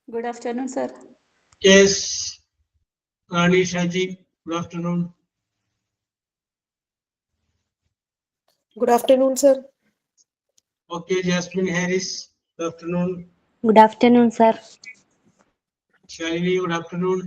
Good afternoon, sir. Yes, Rani Shaji, good afternoon. Good afternoon, sir. Okay, Jasmine Harris, good afternoon. Good afternoon, sir. Shalini, good afternoon.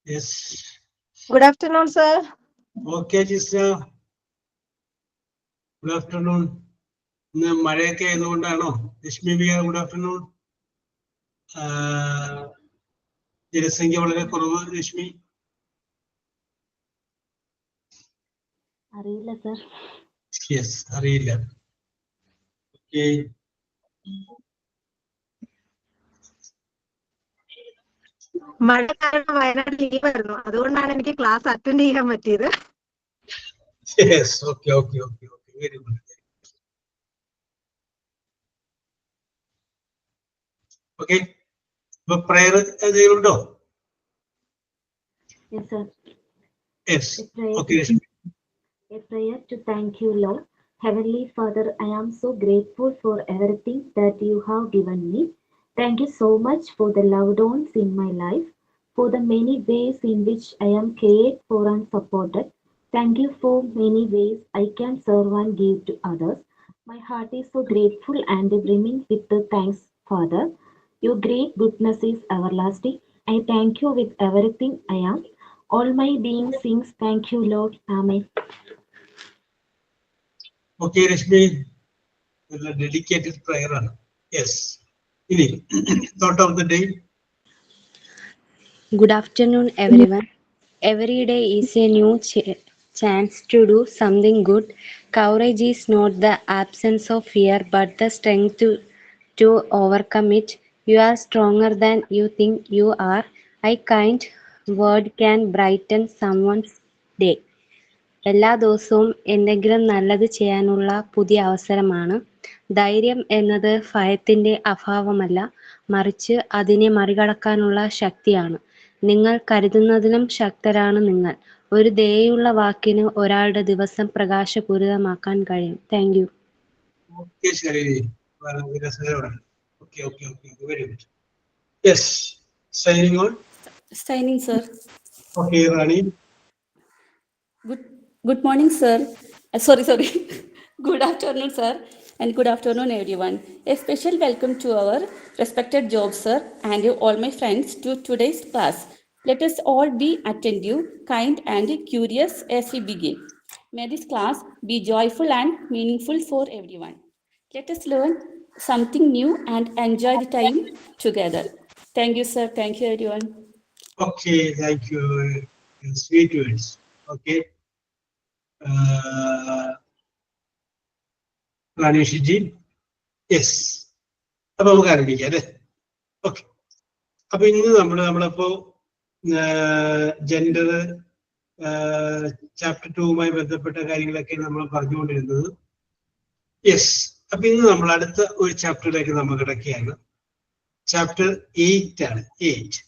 Yes. Good afternoon, sir. Okay, Jisna. Good afternoon. മഴയൊക്കെ ആയതുകൊണ്ടാണോ Lakshmi ബിയ good afternoon. ജനസംഖ്യ വളരെ കുറവ് ലക്ഷ്മി. അറിയില്ല sir. Yes, അറിയില്ല. Okay, മഴ കാരണം Wayanad leave ആയിരുന്നു, അതുകൊണ്ടാണ് എനിക്ക് ക്ലാസ് അറ്റൻഡ് ചെയ്യാൻ പറ്റിയത്. Yes, okay okay okay okay, very good. Okay, ഇപ്പൊ പ്രയർ എന്തെങ്കിലും ഉണ്ടോ? Yes, sir. Yes, A okay Lakshmi. prayer to thank you, Lord. Heavenly Father, I am so grateful for everything that you have given me. Thank you so much for the loved ones in my life, for the many ways in which I am cared for and supported. Thank you for many ways I can serve and give to others. My heart is so grateful and brimming with the thanks, Father. Your great goodness is everlasting. I thank you with everything I am. All my being sings thank you, Lord. Amen. Okay Lakshmi, dedicated prayer ആണ്. Yes, ഇനി thought of the day. Good afternoon, everyone. Every day is a new chance to do something good. Courage is not the absence of fear, but the strength to overcome it. You are stronger than you think you are. A kind word can brighten someone's day. എല്ലാ ദിവസവും എന്തെങ്കിലും നല്ലത് ചെയ്യാനുള്ള പുതിയ അവസരമാണ്. ധൈര്യം എന്നത് ഭയത്തിന്റെ അഭാവമല്ല, മറിച്ച് അതിനെ മറികടക്കാനുള്ള ശക്തിയാണ്. നിങ്ങൾ കരുതുന്നതിലും ശക്തരാണ് നിങ്ങൾ. ഒരു ദയയുള്ള വാക്കിന് ഒരാളുടെ ദിവസം പ്രകാശപൂരിതമാക്കാൻ കഴിയും. Thank you. ഓക്കെ ശരി, വളരെ രസകരമാണ്. Okay okay okay, very good. Yes, signing on. Signing, sir. Okay Rani. Good morning, sir. Sorry. Good afternoon, sir, and good afternoon, everyone. A special welcome to our respected Job, sir, and all my friends to today's class. Let us all be attentive, kind, and curious as we begin. May this class be joyful and meaningful for everyone. Let us learn something new and enjoy the time together. Thank you, sir. Thank you, everyone. Okay, thank you. Sweet words. Okay. Rani, yes. അപ്പൊ നമുക്ക് ആരംഭിക്കാം അല്ലേ? Okay. അപ്പൊ ഇന്ന് നമ്മളിപ്പോ gender chapter 2മായി ബന്ധപ്പെട്ട കാര്യങ്ങളൊക്കെ നമ്മൾ പറഞ്ഞുകൊണ്ടിരുന്നത്. യെസ്, അപ്പൊ ഇന്ന് നമ്മൾ അടുത്ത ഒരു ചാപ്റ്ററിലേക്ക് നമ്മൾ കിടക്കുകയാണ്. ചാപ്റ്റർ 8 ആണ്. 8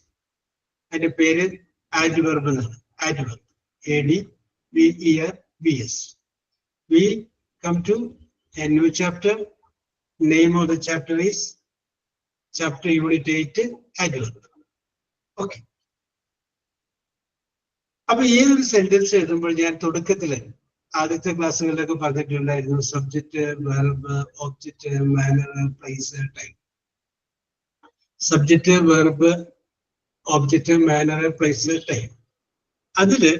അതിന്റെ പേര് adverb എന്നാണ്. adverb. ADVERBS. We come to a new chapter. Name of the chapter is chapter unit 8 adverb. Okay. അപ്പൊ ഈ ഒരു സെന്റൻസ് എഴുതുമ്പോൾ ഞാൻ തുടക്കത്തില് ആദ്യത്തെ ക്ലാസ്സുകളിലൊക്കെ പറഞ്ഞിട്ടുണ്ടായിരുന്നു subject, verb, object, manner, place, time. Subject, verb, object, manner, place, time. അതില്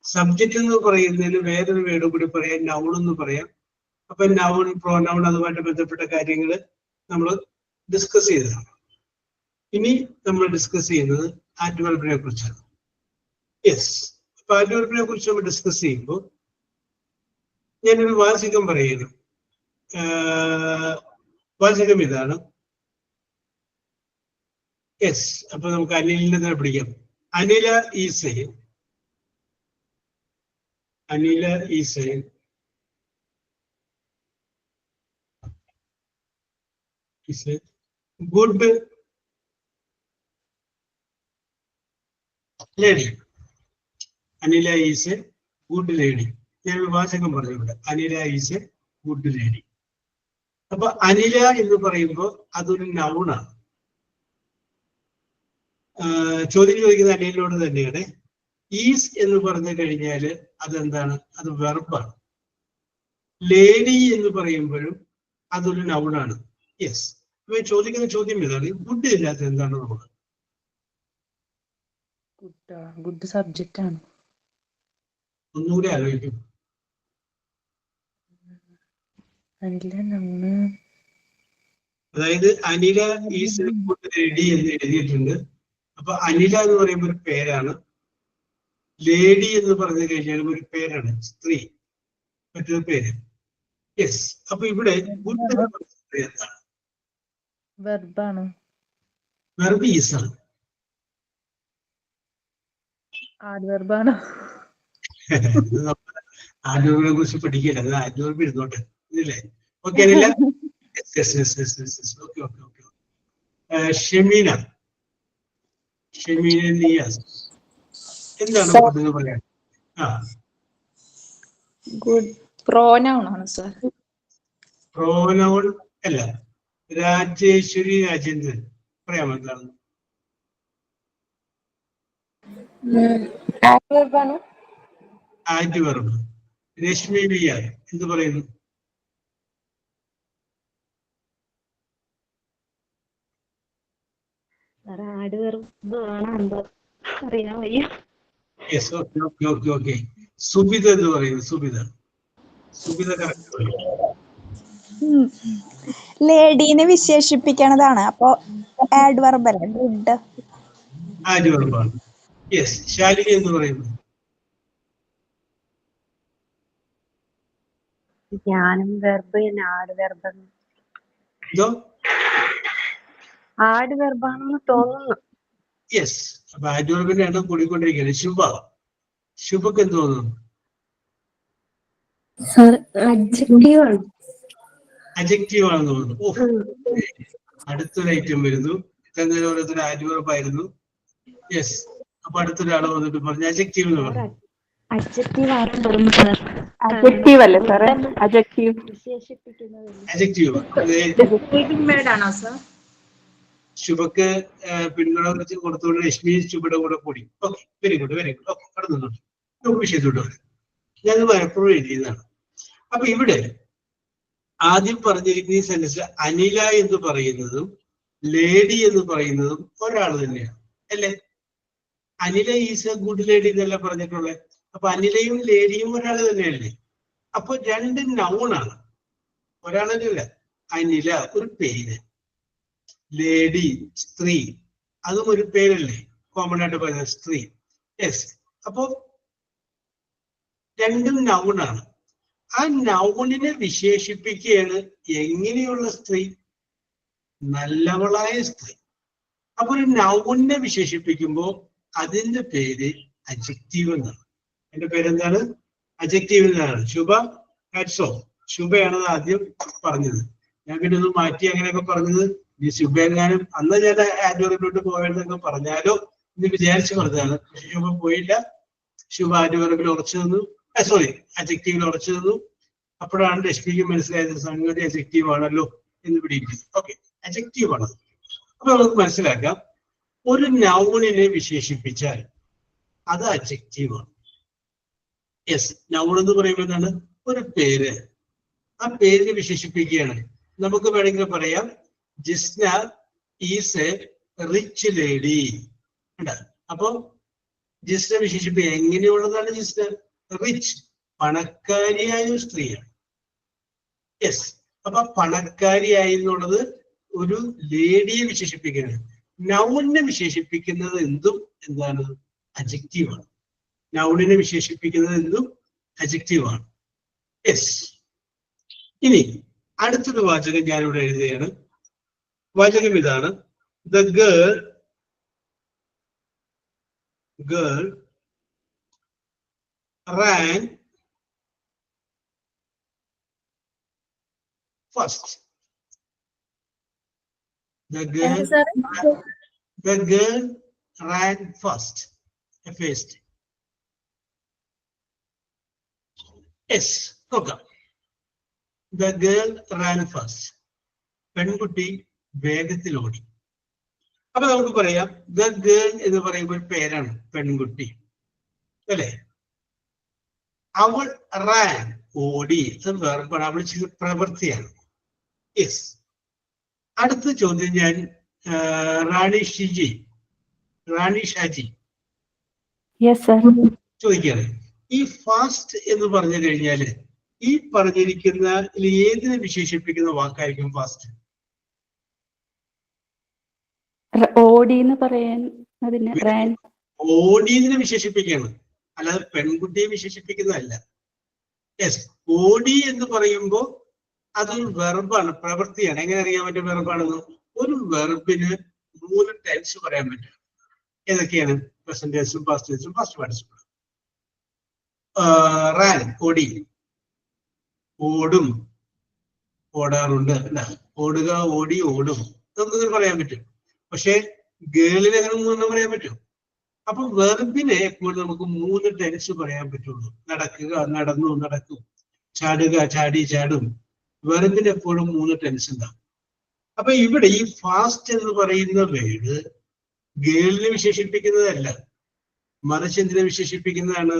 സബ്ജക്റ്റ് എന്ന് പറയുന്നതിന് വേറൊരു വേർഡ് കൂടി പറയാം, നൗൺ എന്ന് പറയാം. അപ്പൊ നൗൺ, പ്രോനൗൺ, അതുമായിട്ട് ബന്ധപ്പെട്ട കാര്യങ്ങൾ നമ്മൾ ഡിസ്കസ് ചെയ്തതാണ്. ഇനി നമ്മൾ ഡിസ്കസ് ചെയ്യുന്നത് ആഡ്വർബിനെ കുറിച്ചാണ്. യെസ്, അപ്പൊ ആഡ്വർബിനെ കുറിച്ച് നമ്മൾ ഡിസ്കസ് ചെയ്യുമ്പോൾ ഞാനൊരു വാചകം പറയുന്നു. വാചകം ഇതാണ്. യെസ്, അപ്പൊ നമുക്ക് അനിലിനെ തന്നെ പിടിക്കാം. Anila is A good lady. Anila is A good lady. ഞാൻ വാചകം പറഞ്ഞു ഇവിടെ. Anila is A good lady. അപ്പൊ അനില എന്ന് പറയുമ്പോൾ അതൊരു നൗണാണ്. ചോദ്യം ചോദിക്കുന്ന അനിലിനോട് തന്നെയാണ്. ഈസ് എന്ന് പറഞ്ഞു കഴിഞ്ഞാൽ അതെന്താണ്? അത് വെർബാണ്. ലേഡി എന്ന് പറയുമ്പോഴും അതൊരു നൗണാണ്. യെസ്, ഇവ ചോദിക്കുന്ന ചോദ്യം ഇതാണ്, ഗുഡ് ഇല്ലാത്ത എന്താണ് നമുക്ക്? ഗുഡ് സബ്ജക്റ്റ് ആണ്. ഒന്നുകൂടി ആലോചിക്കും. അതായത് അനില ഈസ് ഗുഡ് ലേഡി എന്ന് എഴുതിയിട്ടുണ്ട്. അപ്പൊ അനില എന്ന് പറയുമ്പോൾ ഒരു പേരാണ്. ലേഡി എന്ന് പറഞ്ഞു കഴിഞ്ഞാൽ ഒരു പേരാണ്, സ്ത്രീ, മറ്റൊരു പേര്. യെസ്, അപ്പൊ ഇവിടെ ഗുഡ് എന്ന് പറയുന്നത് എന്താണ്? വെർബാണ്. വെർബ് ഈസ് ആണ്. ആഡ്വർബാണ്. ആഡ്വർബിനെ കുറിച്ച് പഠിക്കില്ല, അത് ആഡ്വർബ് ഇരുന്നോട്ടെ ഇല്ലേ? ഓക്കെ അനില. ഷെമീന നിയാസ് എന്താണ് ഗുഡ് പറയാൻ? ഗുഡ് പ്രോനൗൺ ആണ് സർ. പ്രോനൗൺ അല്ല. രാജേശ്വരി രാജേന്ദ്രൻ പറയാമോ എന്താണ്? ആഡ്വർബ്. രശ്മി വി ആർ എന്ത് പറയുന്നു? സുബിത എന്ന് പറയുന്നു. സുബിത കറക്റ്റ് പറയും. ലേഡീനെ വിശേഷിപ്പിക്കണതാണ്. അപ്പൊ ആഡ്വർബ് അല്ലേ? ഗുഡ് ആഡ്വർബാണ്. യെസ്, ശാലിനി എന്ന് പറയുന്നു. ഞാനും വെർബ് ആഡ്വർബ്. എന്തോ ആഡ്വർബാണെന്ന് തോന്നുന്നു. യെസ്, അപ്പൊ ആഡ്വർബിന്റെ എണ്ണം കൂടിക്കൊണ്ടിരിക്കുകയാണ്. ശുഭക്ക് എന്ത് തോന്നുന്നു? അഡ്ജക്റ്റീവ് ആണെന്ന് തോന്നുന്നു. അടുത്തൊരു ഐറ്റം വരുന്നു. ഇത്രയും ഓരോരുത്തർ ആഡ്വർബ് ആയിരുന്നു. യെസ്, അപ്പൊ അടുത്തൊരാൾ വന്നിട്ട് പറഞ്ഞു അഡ്ജക്റ്റീവ് എന്ന് പറഞ്ഞു. അഡ്ജക്റ്റീവ് ആണെന്ന് തോന്നുന്നു സർ. അഡ്ജക്റ്റീവ് അല്ലേ സാറേ? അഡ്ജക്റ്റീവ് അഡ്ജക്റ്റീവ് ആണോ സർ? ശുഭക്ക് പിന്തുണ വെച്ച് കൊടുത്തുകൊണ്ട് രശ്മി ശുഭയുടെ കൂടെ കൂടി. Okay, very good. ഓക്കെ, കടന്നുണ്ട് വിഷയത്തോട്ട് ഞാൻ എപ്പോഴും എഴുതിയതാണ്. അപ്പൊ ഇവിടെ ആദ്യം പറഞ്ഞിരിക്കുന്ന ഈ സെന്റൻസ് അനില എന്ന് പറയുന്നതും ലേഡി എന്ന് പറയുന്നതും ഒരാൾ തന്നെയാണ് അല്ലേ? Anila is A good lady എന്നല്ല പറഞ്ഞിട്ടുള്ളത്. അപ്പൊ അനിലയും ലേഡിയും ഒരാൾ തന്നെയല്ലേ? അപ്പൊ രണ്ട് നൗണാണ്, ഒരാളല്ല. അനില ഒരു പേര്, ലേഡി സ്ത്രീ, അതും ഒരു പേരല്ലേ? കോമൺ ആയിട്ട് പറയുന്നത് സ്ത്രീ. യെസ്, അപ്പോ രണ്ടും നൗണാണ്. ആ നൗണിനെ വിശേഷിപ്പിക്കുകയാണ് എങ്ങനെയുള്ള സ്ത്രീ? നല്ലവളായ സ്ത്രീ. അപ്പൊ ഒരു നൗണിനെ വിശേഷിപ്പിക്കുമ്പോൾ അതിന്റെ പേര് അഡ്ജക്റ്റീവ് എന്നാണ്. എന്റെ പേരെന്താണ്? അഡ്ജക്റ്റീവ് എന്നാണ്. ശുഭയാണത് ആദ്യം പറഞ്ഞത്. ഞാൻ പിന്നെ ഒന്ന് മാറ്റി അങ്ങനെയൊക്കെ പറഞ്ഞത്. ഈ ശുഭ എങ്ങാനും അന്ന് ഞാൻ ആഡ്വർബിലോട്ട് പോയെന്നൊക്കെ പറഞ്ഞാലോ എന്ന് വിചാരിച്ചു പറഞ്ഞതാണ്. പക്ഷെ ശുഭ പോയില്ല. ശുഭ ആഡ്വർബിൽ ഉറച്ചു നിന്നു, സോറി അഡ്ജക്റ്റീവിൽ ഉറച്ചു നിന്നു. അപ്പോഴാണ് രശ്മിക്ക് മനസ്സിലായത് സംഗതി അഡ്ജക്റ്റീവ് ആണല്ലോ എന്ന് പിടിക്കുന്നത്. ഓക്കെ, അഡ്ജക്റ്റീവ് ആണ്. അപ്പൊ നമുക്ക് മനസ്സിലാക്കാം, ഒരു നൗണിനെ വിശേഷിപ്പിച്ചാൽ അത് അഡ്ജക്റ്റീവ് ആണ്. യെസ്, നൗൺ എന്ന് പറയുമ്പോൾ എന്താണ്? ഒരു പേര്. ആ പേരിനെ വിശേഷിപ്പിക്കുകയാണ്. നമുക്ക് വേണമെങ്കിൽ പറയാം Jisna is A rich lady. അപ്പൊ ജിസ്ന വിശേഷിപ്പിക്കുക എങ്ങനെയുള്ളതാണ്? ജിസ്ന റിച്ച്, പണക്കാരിയായ ഒരു സ്ത്രീയാണ്. യെസ്, അപ്പൊ പണക്കാരിയായി എന്നുള്ളത് ഒരു ലേഡിയെ വിശേഷിപ്പിക്കുന്നത്. നൗണിനെ വിശേഷിപ്പിക്കുന്നത് എന്തും എന്താണ്? അഡ്ജക്റ്റീവാണ്. നൗണിനെ വിശേഷിപ്പിക്കുന്നത് എന്തും അഡ്ജക്റ്റീവാണ്. യെസ്. ഇനി അടുത്തൊരു വാചകം ഞാനിവിടെ എഴുതുകയാണ്. വാചകം ഇതാണ്: the girl ran first. The girl ran first. First. Yes, നോക്കാം. The girl ran first. പെൺകുട്ടി വേഗത്തിൽ ഓടി. അപ്പൊ നമുക്ക് പറയാം the girl എന്ന് പറയുമ്പോൾ ഒരു പേരാണ്, പെൺകുട്ടി അല്ലേ? അവൾ റാൻ, ഓടി, അത് വേർബാണ്. അവൾ ചെയ്ത പ്രവൃത്തിയാണ്. യെസ്. അടുത്ത ചോദ്യം ഞാൻ റാണി ഷാജി ചോദിക്കുകയാണ്. ഈ ഫാസ്റ്റ് എന്ന് പറഞ്ഞു കഴിഞ്ഞാല് ഈ പറഞ്ഞിരിക്കുന്ന ഏതിനെ വിശേഷിപ്പിക്കുന്ന വാക്കായിരിക്കും ഫാസ്റ്റ്? ഓടിന്ന് പറയാൻ ഓടിനെ വിശേഷിപ്പിക്കുകയാണ്, അല്ലാതെ പെൺകുട്ടിയെ വിശേഷിപ്പിക്കുന്നതല്ല. യെസ്, ഓടി എന്ന് പറയുമ്പോ അതൊരു വെർബാണ്, പ്രവൃത്തിയാണ്. എങ്ങനെ അറിയാൻ പറ്റും വെർബാണെന്ന്? ഒരു വെർബിന് 3 ടെൻസ് പറയാൻ പറ്റും. ഏതൊക്കെയാണ്? പ്രസന്റ് ടെൻസും പാസ്റ്റ് ടെൻസും പാസ്റ്റ് പാർട്ടിസിപ്പിൾ. റാൻ, ഓടി, ഓടും, ഓടാറുണ്ട്, ഓടുക, ഓടി, ഓടും, നമുക്ക് പറയാൻ പറ്റും. പക്ഷെ ഗേളിന് അങ്ങനെ 3 പറയാൻ പറ്റും. അപ്പൊ വെർബിനെ എപ്പോഴും നമുക്ക് 3 ടെൻസ് പറയാൻ പറ്റുള്ളൂ. നടക്കുക, നടന്നു, നടക്കും. ചാടുക, ചാടി, ചാടും. വെർബിന് എപ്പോഴും 3 ടെൻസ് ഉണ്ടാവും. അപ്പൊ ഇവിടെ ഈ ഫാസ്റ്റ് എന്ന് പറയുന്ന വേർഡ് ഗേളിനെ വിശേഷിപ്പിക്കുന്നതല്ല, മറിച്ച് എന്തിനെ വിശേഷിപ്പിക്കുന്നതാണ്?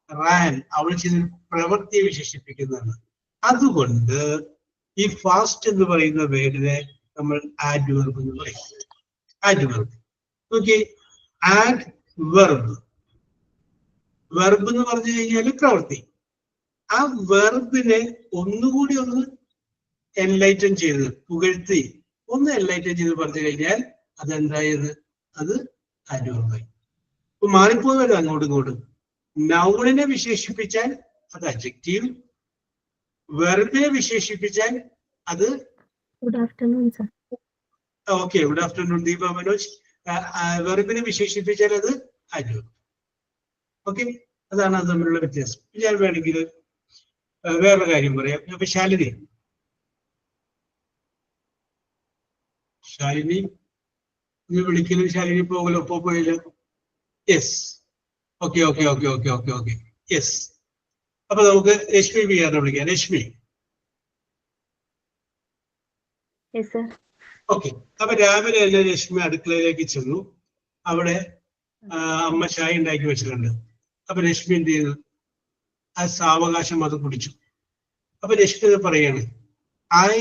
റാൻ, അവൾ ചെയ്ത പ്രവൃത്തിയെ വിശേഷിപ്പിക്കുന്നതാണ്. അതുകൊണ്ട് ഈ ഫാസ്റ്റ് എന്ന് പറയുന്ന വേർഡിനെ നമ്മൾ ആഡ്വർബ് എന്ന് പറയും. Adverb. Okay, add verb. Verb എന്ന് പറഞ്ഞു കഴിഞ്ഞാൽ പ്രവൃത്തി. ആ വെർബിനെ ഒന്നുകൂടി ഒന്ന് എൻലൈറ്റൻ ചെയ്ത്, പുകഴ്ത്തി ഒന്ന് എൻലൈറ്റൻ ചെയ്ത് പറഞ്ഞു കഴിഞ്ഞാൽ അതെന്തായത്? അത് ആഡ്വർബായി. ഇപ്പൊ മാറിപ്പോയല്ലോ അങ്ങോട്ടും ഇങ്ങോട്ടും. നൗണിനെ വിശേഷിപ്പിച്ചാൽ അത് അഡ്ജക്റ്റീവ്, വെർബിനെ വിശേഷിപ്പിച്ചാൽ അത് good afternoon sir. Okay, good afternoon Deepa Manoj. വെർബിനെ വിശേഷിപ്പിച്ചാൽ അത് ആഡ്വർബ്. ഓക്കെ, അതാണ് അത് തമ്മിലുള്ള വ്യത്യാസം. ഞാൻ വേണമെങ്കിൽ വേറൊരു കാര്യം പറയാം. അപ്പൊ ശാലിനി നീ വിളിക്കലും ശാലിനി പോകലോ? പോയില്ല. Yes, okay okay okay okay okay okay yes. അപ്പൊ നമുക്ക് രശ്മി ബി ആറിനെ വിളിക്കാം. രശ്മി. ഓക്കെ, അപ്പൊ രാവിലെ തന്നെ രശ്മി അടുക്കളയിലേക്ക് ചെന്നു. അവിടെ അമ്മ ചായ ഉണ്ടാക്കി വെച്ചിട്ടുണ്ട്. അപ്പൊ രശ്മി എന്ത് ചെയ്തു? ആ സാവകാശം അത് കുടിച്ചു. അപ്പൊ രശ്മി പറയാണ്, I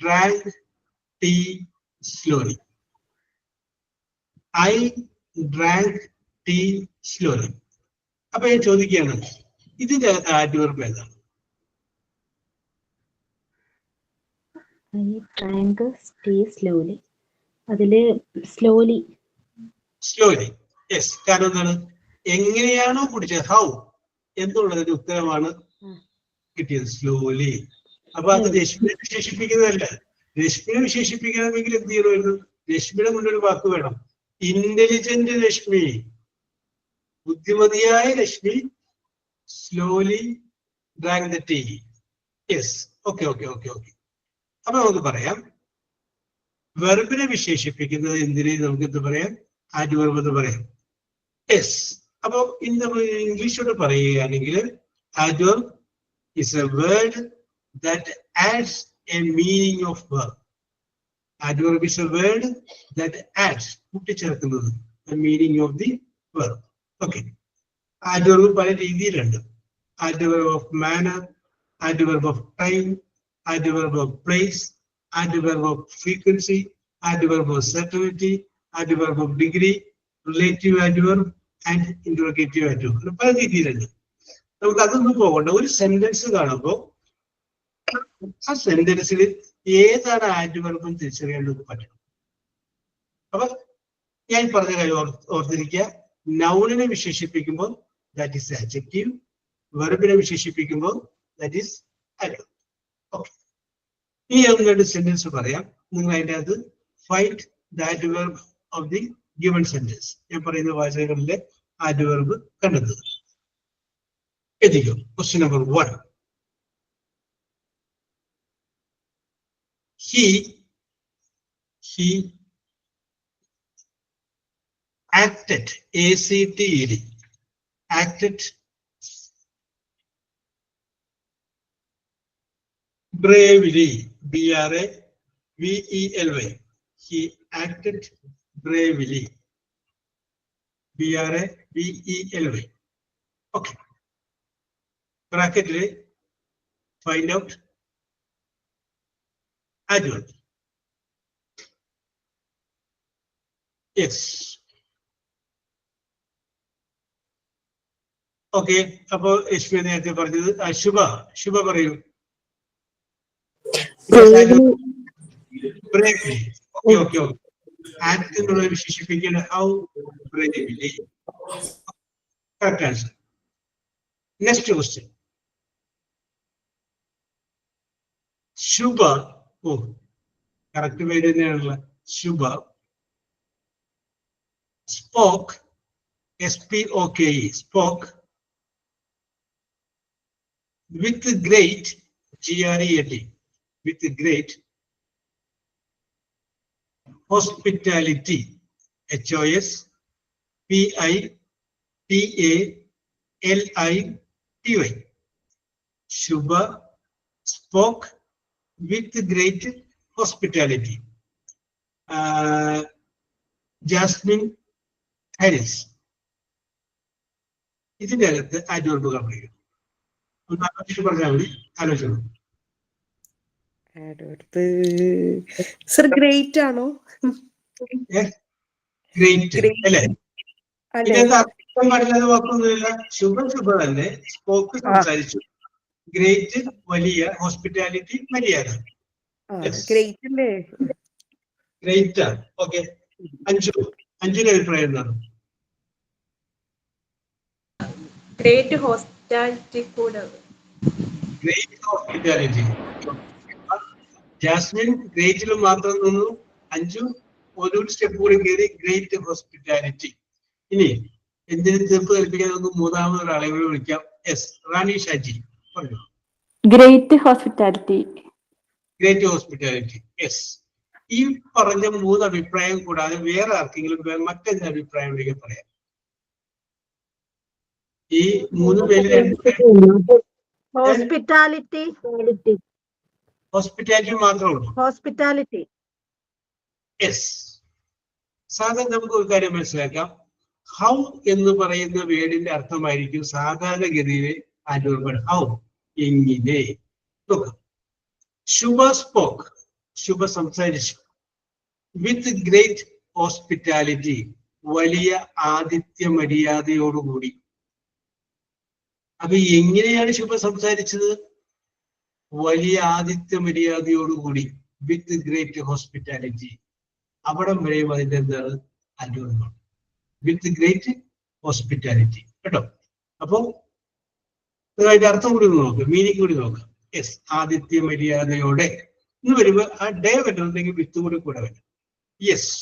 drank tea slowly. I drank tea slowly. അപ്പൊ ഞാൻ ചോദിക്കുകയാണ്, ഇതിന്റെ അകത്ത് ആഡ്വർബ് ഏതാണ്? അതില് സ്ലോലി. യെസ്. കാരണം എന്താണ്? എങ്ങനെയാണോ കുടിച്ചത്, ഹൗ എന്നുള്ളതിന്റെ ഉത്തരമാണ് കിട്ടിയത്, സ്ലോലി. അപ്പൊ അത് രശ്മിനെ വിശേഷിപ്പിക്കുന്നതല്ല. രശ്മിനെ വിശേഷിപ്പിക്കണമെങ്കിൽ എന്ത് ചെയ്യണമായിരുന്നു? രശ്മിയുടെ മുന്നൊരു വാക്ക് വേണം. ഇന്റലിജന്റ് രശ്മി, ബുദ്ധിമതിയായ Rashmi slowly drank the tea. Yes, okay okay okay okay. അപ്പൊ നമുക്ക് പറയാം, വെർബിനെ വിശേഷിപ്പിക്കുന്നത് എന്തിനേയും നമുക്ക് എന്ത് പറയാം? ആഡ്വർബ് എന്ന് പറയാം. യെസ്. അപ്പൊ ഇന്ന് നമ്മൾ ഇംഗ്ലീഷോട് പറയുകയാണെങ്കിൽ adverb is a word that adds a meaning of verb. Adverb is a word that adds, കൂട്ടിച്ചേർക്കുന്നത്, the meaning of the verb. Okay. Adverb പല രീതിയിലുണ്ട്. Adverb of manner, adverb of time, adverb of place, adverb of frequency, adverb of certainty, adverb of degree, relative adverb and interrogative adverb. പല രീതിയിലുണ്ട്. നമുക്ക് അതൊന്നും പോകണ്ട. ഒരു sentence കാണുമ്പോൾ ആ സെന്റൻസിൽ ഏതാണ് ആഡ്വർബ് തിരിച്ചറിയേണ്ടത് പറ്റണം. അപ്പൊ ഞാൻ പറഞ്ഞ കാര്യം ഓർത്തിരിക്കുക. നൗണിനെ വിശേഷിപ്പിക്കുമ്പോൾ ദാറ്റ് ഈസ് അഡ്ജക്റ്റീവ്, വെർബിനെ വിശേഷിപ്പിക്കുമ്പോൾ ദാറ്റ് ഈസ് ആഡ്വർബ്. ഓക്കെ. ഇനി ഞാൻ സെന്റൻസ് പറയാം. നിങ്ങൾ അതിൻ്റെ അത് find the adverb of the given sentence. ഞാൻ പറയുന്ന വാചകങ്ങളിലെ ആഡ്വർബ് കണ്ടെത്തുക. എഴുതിക്കോ. Question number 1. He acted, ACTED, acted bravely, BRAVELY. He acted bravely, BRAVELY. Okay. Bracket, find out adverb. Yes. Okay. അപ്പോൾ യശ്മി നേരത്തെ പറഞ്ഞത് ശുഭ പറയൂ. ബ്രേവ്ലി. ഓക്കെ. ആക്ട് എന്നുള്ളത് വിശേഷിപ്പിക്കേണ്ട how bravely. Correct answer. Next question. Shubha. Correct പേര് തന്നെയാണുള്ള Shubha. Spoke, SPOKE, spoke with great, GREAT, with great hospitality, HOSPITALITY. Shubha spoke with great hospitality. Jasmine Harris. ഇതിന്റെ അകത്ത് ആഡ്വർബ് കംപ്ലീറ്റ് പറഞ്ഞാൽ മതി. ആലോചന. സർ ഗ്രേറ്റ് ആണോ? ഗ്രേറ്റ് അല്ലേ? ഇതിനകത്ത് അർത്ഥം പാടില്ലാതെ വാക്കൊന്നുമില്ല. ശുഭ തന്നെ. സ്പോക്ക് സംസാരിച്ചു. ഗ്രേറ്റ് വലിയ, ഹോസ്പിറ്റാലിറ്റി മര്യാദ. ഗ്രേറ്റ് ആണ്. ഓക്കെ. അഞ്ജുവിന്റെ അഭിപ്രായം എന്താണ്? ഗ്രേറ്റ് ഹോസ്പിറ്റാലിറ്റി കൂടെ. Great hospitality. ജാസ്മിൻ ഗ്രേറ്റിൽ മാത്രം നിന്നു. അഞ്ജു ഒരു സ്റ്റെപ്പ് കൂടി കയറി ഗ്രേറ്റ് ഹോസ്പിറ്റാലിറ്റി. ഇനി എന്തിനും തീർപ്പ് കൽപ്പിക്കാൻ നമുക്ക് മൂന്നാമത് ഒരാളെ കൂടി വിളിക്കാം. യെസ്, റാണി ഷാജി പറഞ്ഞു. Great hospitality. Great hospitality. Yes. ഈ പറഞ്ഞ 3 അഭിപ്രായം കൂടാതെ വേറെ ആർക്കെങ്കിലും മറ്റൊരു അഭിപ്രായം ഉണ്ടെങ്കിൽ പറയാം. ഈ 3 പേര് ഹോസ്പിറ്റാലിറ്റി മാത്രമേ ഉള്ളൂ. ഹോസ്പിറ്റാലിറ്റി. യെസ്. സാധാരണ നമുക്ക് ഒരു കാര്യം മനസ്സിലാക്കാം. ഹൗ എന്ന് പറയുന്ന വേർഡിന്റെ അർത്ഥമായിരിക്കും സാധാരണഗതിയിൽ ആഡ്വർബ്. ഹൗ, എങ്ങനെ. നോക്കാം. ശുഭ സ്പോക്ക്, ശുഭ സംസാരിച്ചു. വിത്ത് ഗ്രേറ്റ് ഹോസ്പിറ്റാലിറ്റി, വലിയ ആതിഥ്യ മര്യാദയോടുകൂടി. അപ്പൊ എങ്ങനെയാണ് ശുഭ സംസാരിച്ചത്? വലിയ ആതിഥ്യ മര്യാദയോടുകൂടി. വിത്ത് ഗ്രേറ്റ് ഹോസ്പിറ്റാലിറ്റി. അവിടം വരെയും അതിന്റെ എന്താണ്? ആഡ്വർബാണ്. With great hospitality. കേട്ടോ? അപ്പൊ അതിന്റെ അർത്ഥം കൂടി നോക്കുക, മീനിങ് കൂടി നോക്കുക. യെസ്, ആതിഥ്യ മര്യാദയോടെ എന്ന് വരുമ്പോ ആ ഡേ വരണമെങ്കിൽ വിത്ത് കൂടി കൂടെ വരും. യെസ്.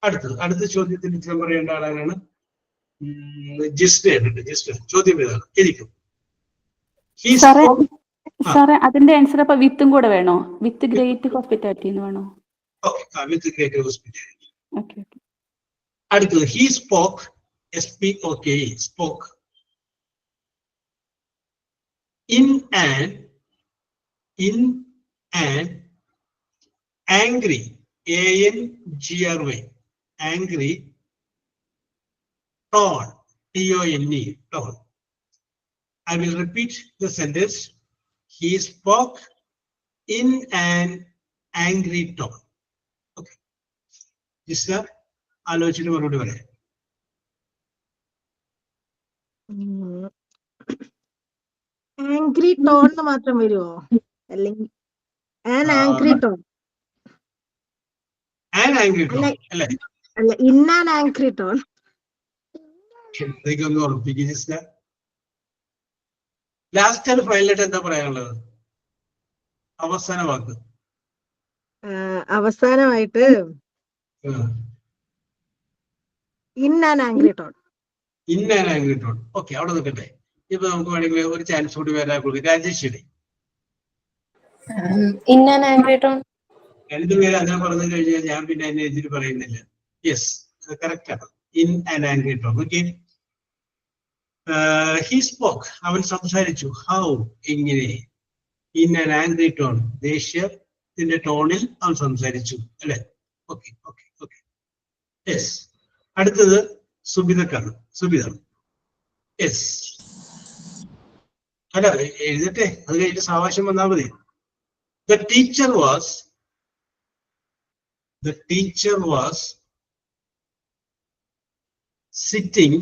അടുത്ത ചോദ്യത്തിന് ഉത്തരം പറയേണ്ട ആളാണ് ജിസ്റ്റ്. ചോദ്യം ഏതാണ്? എനിക്കും സാറേ അതിന്റെ ആൻസർ അപ്പൊ വിത്തും കൂടെ വേണോ? വിത്ത് ഗ്രേറ്റ് ഹോസ്പിറ്റാലിറ്റി എന്ന് വേണോ? വിത്ത് ഗ്രേറ്റ് ഹോസ്പിറ്റാലിറ്റി. അടുത്തത് he spoke, spoke, spoke. In an angry, angry, angry tone, tone, tone. I will repeat the sentence. He spoke in an angry tone. Okay. Jisna ആലോചിച്ചിട്ട് മറുപടി പറയാം. ആംഗ്രി ടോൺ എന്ന് മാത്രം വരുമോ? അല്ലെങ്കിൽ an angry tone An angry tone അല്ലേ? അല്ല, in an angry tone. എന്തൊക്കെ ഒന്ന് ഉറപ്പിക്കുക ജിസ്ന. ലാസ്റ്റ് ആണ് ഫൈനലായിട്ട് എന്താ പറയാനുള്ളത്? അവസാന വാക്ക്. അവസാനമായിട്ട് in an angry tone. In an angry tone. Okay, അവിടെ നിൽക്കട്ടെ. ഇപ്പൊ നമുക്ക് വേണമെങ്കിൽ ഒരു ചാൻസ് കൂടി വരാൻ കൊടുക്കും. Rajeshwari. In an angry tone. രണ്ടുപേരും അങ്ങനെ പറഞ്ഞു കഴിഞ്ഞാൽ ഞാൻ പിന്നെ അതിനെ എതിര് പറയുന്നില്ല. യെസ്, കറക്റ്റ് ആണ്. In an angry tone. Okay. He spoke, അവൻ സംസാരിച്ചു. ഹൗ, എങ്ങനെ? ഇൻ ആൻ ആംഗ്രി ടോൺ, ദേഷ്യത്തിന്റെ ടോണിൽ അവൻ സംസാരിച്ചു അല്ലെ? Okay okay okay. യെസ്. അടുത്തത് സുബിതക്കാണ്. സുബിത. യെസ്. അല്ല, എഴുതട്ടെ, അത് കഴിഞ്ഞിട്ട് സാവകാശം വന്നാൽ മതി. The teacher was sitting,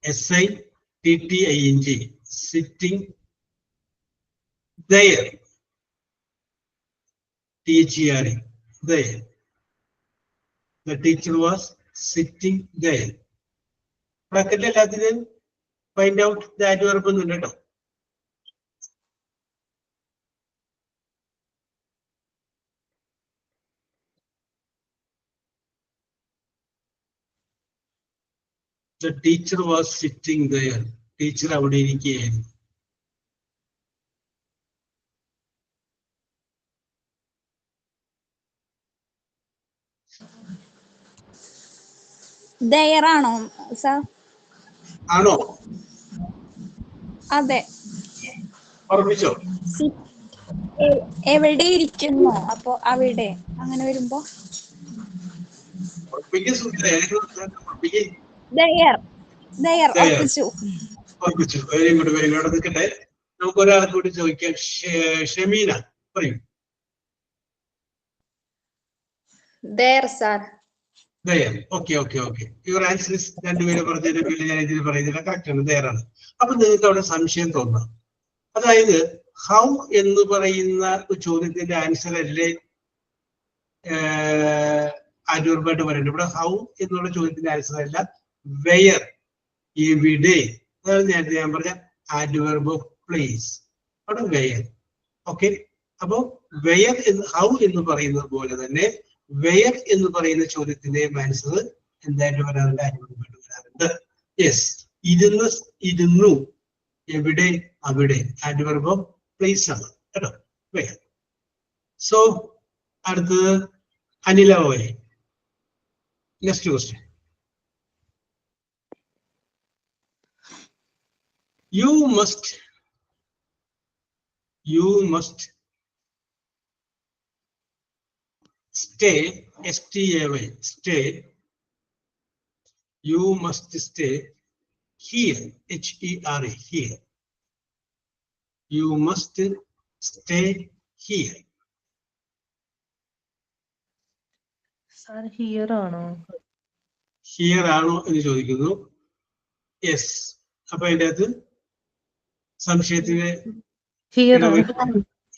sitting, sitting there, there, there. The teacher was sitting there. ബ്രാക്കറ്റിൽ എല്ലാത്തിനും ഫൈൻഡ് ഔട്ട് ദ adverb എന്നുണ്ട് കേട്ടോ. The teacher was sitting there. Teacher അവിടെ ഇരിക്കുകയായിരുന്നു. ദയറാണോ സാർ? ആണോ? അതെ. ഓർമ്മിച്ചോ? എവിടെ ഇരിക്കുന്നു, അപ്പൊ അവിടെ അങ്ങനെ വരുമ്പോ ഓർമ്മിച്ചു. Very good, very good. നിൽക്കട്ടെ, നമുക്ക് ഒരാളെ കൂടി ചോദിക്കാം. ഷമീന പറയൂ. There, sir. Okay okay okay. Your answer is, രണ്ടുപേരെ പറഞ്ഞതിന്റെ പേരിൽ ഞാൻ ഇതിൽ പറയുന്നില്ല, കറക്റ്റ് ആണ്, ദയറാണ്. അപ്പൊ നിങ്ങൾക്ക് അവിടെ സംശയം തോന്നാം. അതായത് ഹൗ എന്ന് പറയുന്ന ചോദ്യത്തിന്റെ ആൻസർ അല്ലേ adverb പറയുന്നത്. ഇവിടെ ഹൗ എന്നുള്ള ചോദ്യത്തിന്റെ ആൻസർ അല്ല, വെയർ, എവിടെ. അതാണ് നേരത്തെ ഞാൻ പറഞ്ഞ adverb of place. അവിടെ വെയർ. ഓക്കെ. അപ്പോ വെയർ എന്ന്, ഹൗ എന്ന് പറയുന്നത് പോലെ തന്നെ വെയർ എന്ന് പറയുന്ന ചോദ്യത്തിന്റെ ആൻസർ എന്തായിട്ട് വരാറുണ്ട്? adverb ആയിട്ട് വരാറുണ്ട്. യെസ്. ഇരുന്നു, എവിടെ, അവിടെ. adverb of place ആണ് കേട്ടോ, വെയർ. സോ അടുത്തത് അനില ഓയെ. Next question. You must stay, stay, stay. You must stay here, here, here. You must stay here. Sir here ആണോ? ഹിയർ ആണോ എന്ന് ചോദിക്കുന്നു. യെസ്. അപ്പൊ അതിന്റെ അകത്ത് സംശയത്തിന് ഹിയർ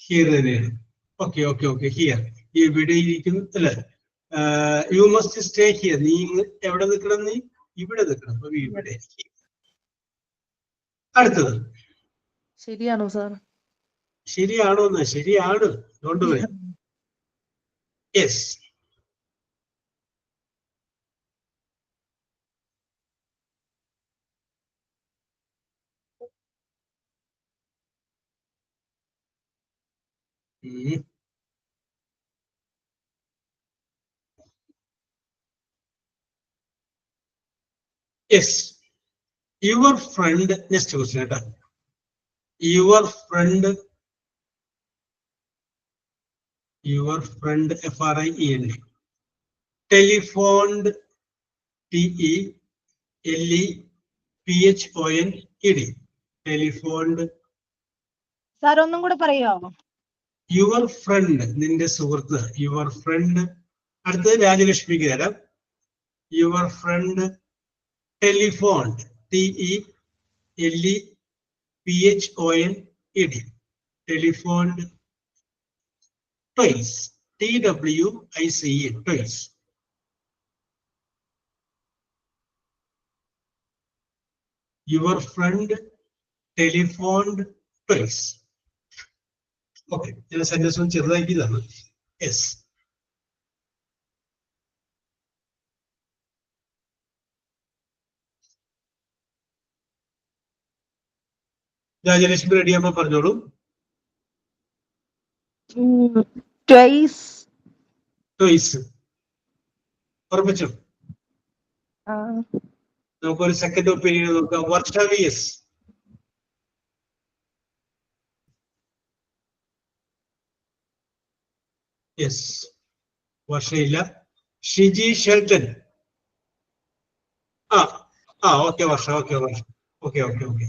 ഹിയർ തന്നെയാണ്. Okay okay okay. ഹിയർ, ഇവിടെ ഇരിക്കുന്നു അല്ലെ? You must stay here. നീ എവിടെ നിൽക്കണം? നീ ഇവിടെ നിൽക്കണം. അപ്പൊ ഇവിടെ. അടുത്തത് ശരിയാണോ സാർ? ശരിയാണോ എന്ന്? ശരിയാണ്. Don't worry. Yes. Yes. Your friend, next question കേട്ടോ. Your friend, FRIEND, telephoned, TELEPHONED, telephoned. Sir ഒന്നും കൂടെ പറയാമോ? യുവർ ഫ്രണ്ട്, നിന്റെ സുഹൃത്ത്, യുവർ ഫ്രണ്ട്. അടുത്തത് രാജലക്ഷ്മിക്ക് തരാം. Your friend telephoned, TELEPHONED, telephoned twice, TWICE, twice. Your friend telephoned twice. Okay, in a sentence on ചെറുതാക്കി തന്നു. Yes. രാജലക്ഷ്മി റെഡി ആകുമ്പോ പറഞ്ഞോളൂ. ട്വൈസ്. ട്വൈസ് ഉറപ്പിച്ചു. നമുക്കൊരു സെക്കൻഡ് ഒപ്പീനിയൻ നോക്കാം. വർഷ VS. യെസ്, വർഷയില്ല. Shiji Shelton. Okay Varsha, okay Varsha, okay okay okay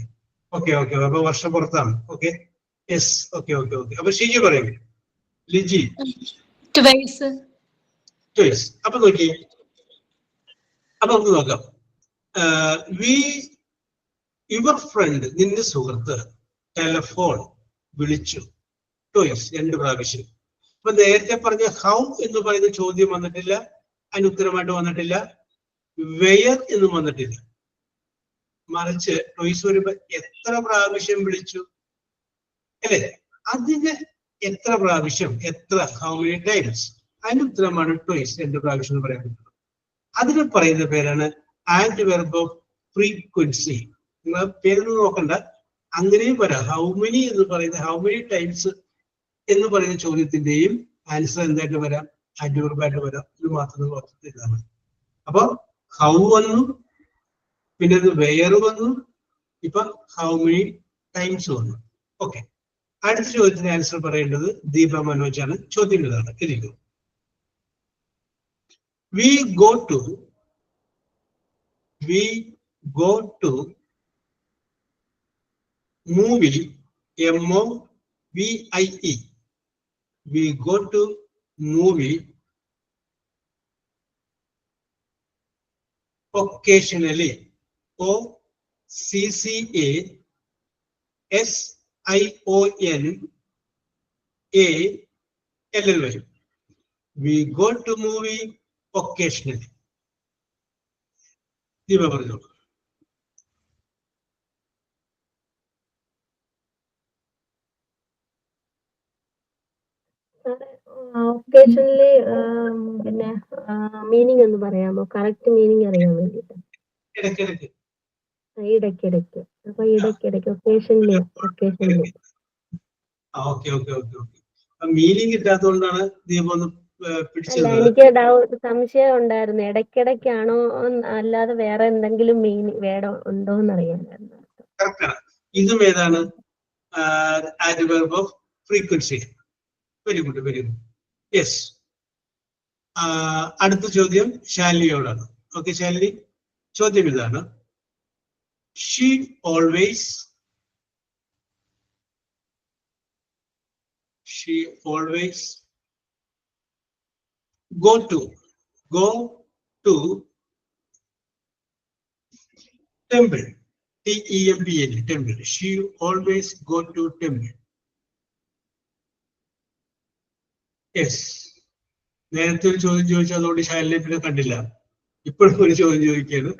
okay okay അപ്പൊ വർഷ പുറത്താണ്. Okay, yes, okay okay okay. അപ്പൊ ഷിജി പറയും. ലിജി ട്വൈസ്. ട്വൈസ്. അപ്പൊ നോക്കി, അപ്പൊ നമുക്ക് നോക്കാം. യുവർ ഫ്രണ്ട്, നിന്റെ സുഹൃത്ത്, ടെലഫോൺ, വിളിച്ചു, ട്വൈസ്, 2 പ്രാവശ്യം. അപ്പൊ നേരത്തെ പറഞ്ഞ ഹൗ എന്ന് പറയുന്ന ചോദ്യം വന്നിട്ടില്ല, അതിന് ഉത്തരമായിട്ട് വന്നിട്ടില്ല. വെയർ എന്നും വന്നിട്ടില്ല. മറിച്ച് ട്വൈസ് വരുമ്പോ എത്ര പ്രാവശ്യം വിളിച്ചു അല്ലേ? അതിന് എത്ര പ്രാവശ്യം, എത്ര, ഹൗ മെനി ടൈംസ്, അതിന്റെ ഉത്തരമാണ് ട്വൈസ്, 2 പ്രാവശ്യം എന്ന് പറയാൻ പറ്റുള്ളൂ. അതിന് പറയുന്ന പേരാണ് adverb of frequency. നിങ്ങൾ പേരൊന്നും നോക്കണ്ട, അങ്ങനെയും വരാം. ഹൗ മെനി എന്ന് പറയുന്ന, ഹൗ മെനി ടൈംസ് എന്ന് പറയുന്ന ചോദ്യത്തിന്റെയും ആൻസർ എന്തായിട്ട് വരാം? adverb ആയിട്ട് വരാം. ഇത് മാത്രം ഓർത്തിട്ടാണ്. അപ്പൊ ഹൗ വന്നു, പിന്നെ അത് വെയർ വന്നു, ഇപ്പൊ ഹൗ മെനി ടൈംസ് വന്നു. ഓക്കെ, അടുത്ത ചോദ്യത്തിന് ആൻസർ പറയേണ്ടത് ദീപ മനോജ് ആണ്. ചോദ്യം ഇതാണ്, ഇരിക്കും. We go to movie, MOVIE. We go to movie occasionally, OCCASIONALLY. We go to movie occasionally. Deepa പറഞ്ഞോളൂ. ഒക്കേഷണലി പിന്നെ മീനിങ് ഒന്ന് പറയാമോ? കറക്റ്റ് മീനിങ് അറിയാൻ വേണ്ടിട്ട്. ഇടയ്ക്കിടയ്ക്ക്. ഇടയ്ക്കിടയ്ക്ക്. അപ്പൊ ഇടയ്ക്കിടയ്ക്ക് occasionally. Okay okay okay okay. Meaning ഇല്ലാത്തതുകൊണ്ടാണ് ദീപ ഒന്ന് അല്ല, എനിക്ക് സംശയം ഉണ്ടായിരുന്നു, ഇടയ്ക്കിടയ്ക്കാണോ അല്ലാതെ വേറെ എന്തെങ്കിലും വേടോ ഉണ്ടോന്ന് അറിയാനായിരുന്നു. ഇതും ഏതാണ്? adverb of frequency. Very good, very good. Yes. അടുത്ത ചോദ്യം ശാലിനിയോടാണ്. ഓക്കെ ശാലിനി, ചോദ്യം ഇതാണ്. She always go to temple, TEMPLE, temple. She always go to temple. Yes. നേരത്തെ ഒരു ചോദ്യം ചോദിച്ചു, അതുകൊണ്ട് ശാലിനെ പിന്നെ കണ്ടില്ല. ഇപ്പോഴും ഒരു ചോദ്യം ചോദിക്കുകയാണ്.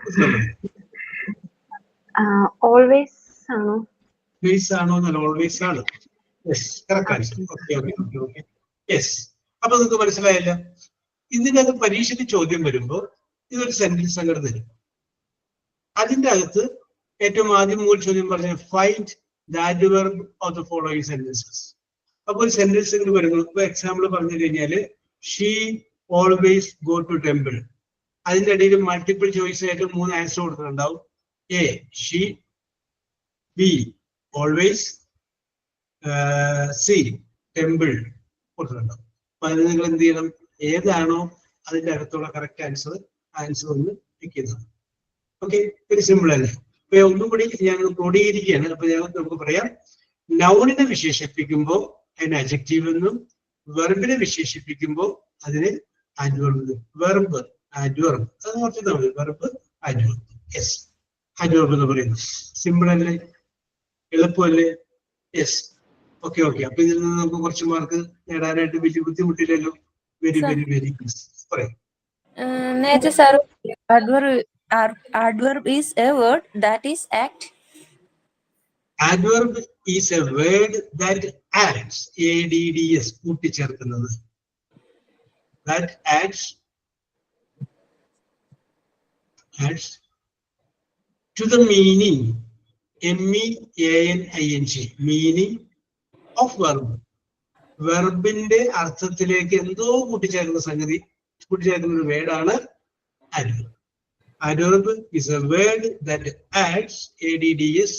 ഓൾവേസ് ആണോ? ഓൾവേസ് ആണോ എന്നല്ല, ഓൾവേസ് ആണ്. Yes, correct answer. Okay okay okay okay. Yes. അപ്പൊ നിങ്ങൾക്ക് മനസ്സിലായല്ലോ. ഇതിനകത്ത് പരീക്ഷയ്ക്ക് ചോദ്യം വരുമ്പോൾ ഇതൊരു സെന്റൻസ് അങ്ങോട്ട് തരും. അതിന്റെ അകത്ത് ഏറ്റവും ആദ്യം മൂന്ന് ചോദ്യം പറഞ്ഞ find the adverb of the following sentences. അപ്പൊ ഒരു സെന്റൻസ് ഇങ്ങനെ വരുന്നു. ഇപ്പൊ എക്സാമ്പിൾ പറഞ്ഞു കഴിഞ്ഞാല് she always go to temple. അതിന്റെ ഇടയിൽ മൾട്ടിപ്പിൾ ചോയ്സ് ആയിട്ട് 3 ആൻസർ കൊടുക്കുന്നുണ്ടാവും. A she, B always, C temple കൊടുക്കുന്നുണ്ടാവും. അപ്പൊ അത് നിങ്ങൾ എന്ത് ചെയ്യണം, ഏതാണോ അതിന്റെ അകത്തുള്ള കറക്റ്റ് ആൻസർ ഒന്ന് പിക്ക് ചെയ്യുന്നത്. ഓക്കെ, വെരി സിമ്പിൾ അല്ലേ? അപ്പൊ ഒന്നും കൂടി ഞാൻ ക്രോഡീകരിക്കുകയാണ്. അപ്പൊ നമുക്ക് പറയാം, നൗണിനെ വിശേഷിപ്പിക്കുമ്പോൾ അതിന് അഡ്ജക്റ്റീവ് എന്നും, വെർബിനെ വിശേഷിപ്പിക്കുമ്പോൾ അതിന് ആഡ്വർബ്. വെർബ് ആഡ്വർബ്, അത് ഓർത്തിട്ടാ മതി. Verb adverb. യെസ്, ആഡ്വർബ് എന്ന് പറയുന്നു. സിമ്പിൾ അല്ലേ? എളുപ്പമല്ലേ? യെസ്. Okay okay. അപ്പൊ ഇതിൽ നിന്ന് നമുക്ക് കുറച്ച് മാർക്ക് നേടാനായിട്ട് വലിയ ബുദ്ധിമുട്ടില്ലല്ലോ. വെരി വെരി വെരി പറയാം. Nature sir, adverb is a word that is act. Adverb is a word that adds, ADDS, കൂട്ടിച്ചേർക്കുന്നത്. That adds to the meaning, MEANING, meaning of verb. വെർബിന്റെ അർത്ഥത്തിലേക്ക് എന്തോ കൂട്ടിച്ചേർക്കുന്ന ഒരു വേർഡാണ് adverb. Adverb is a word that adds, ADDS,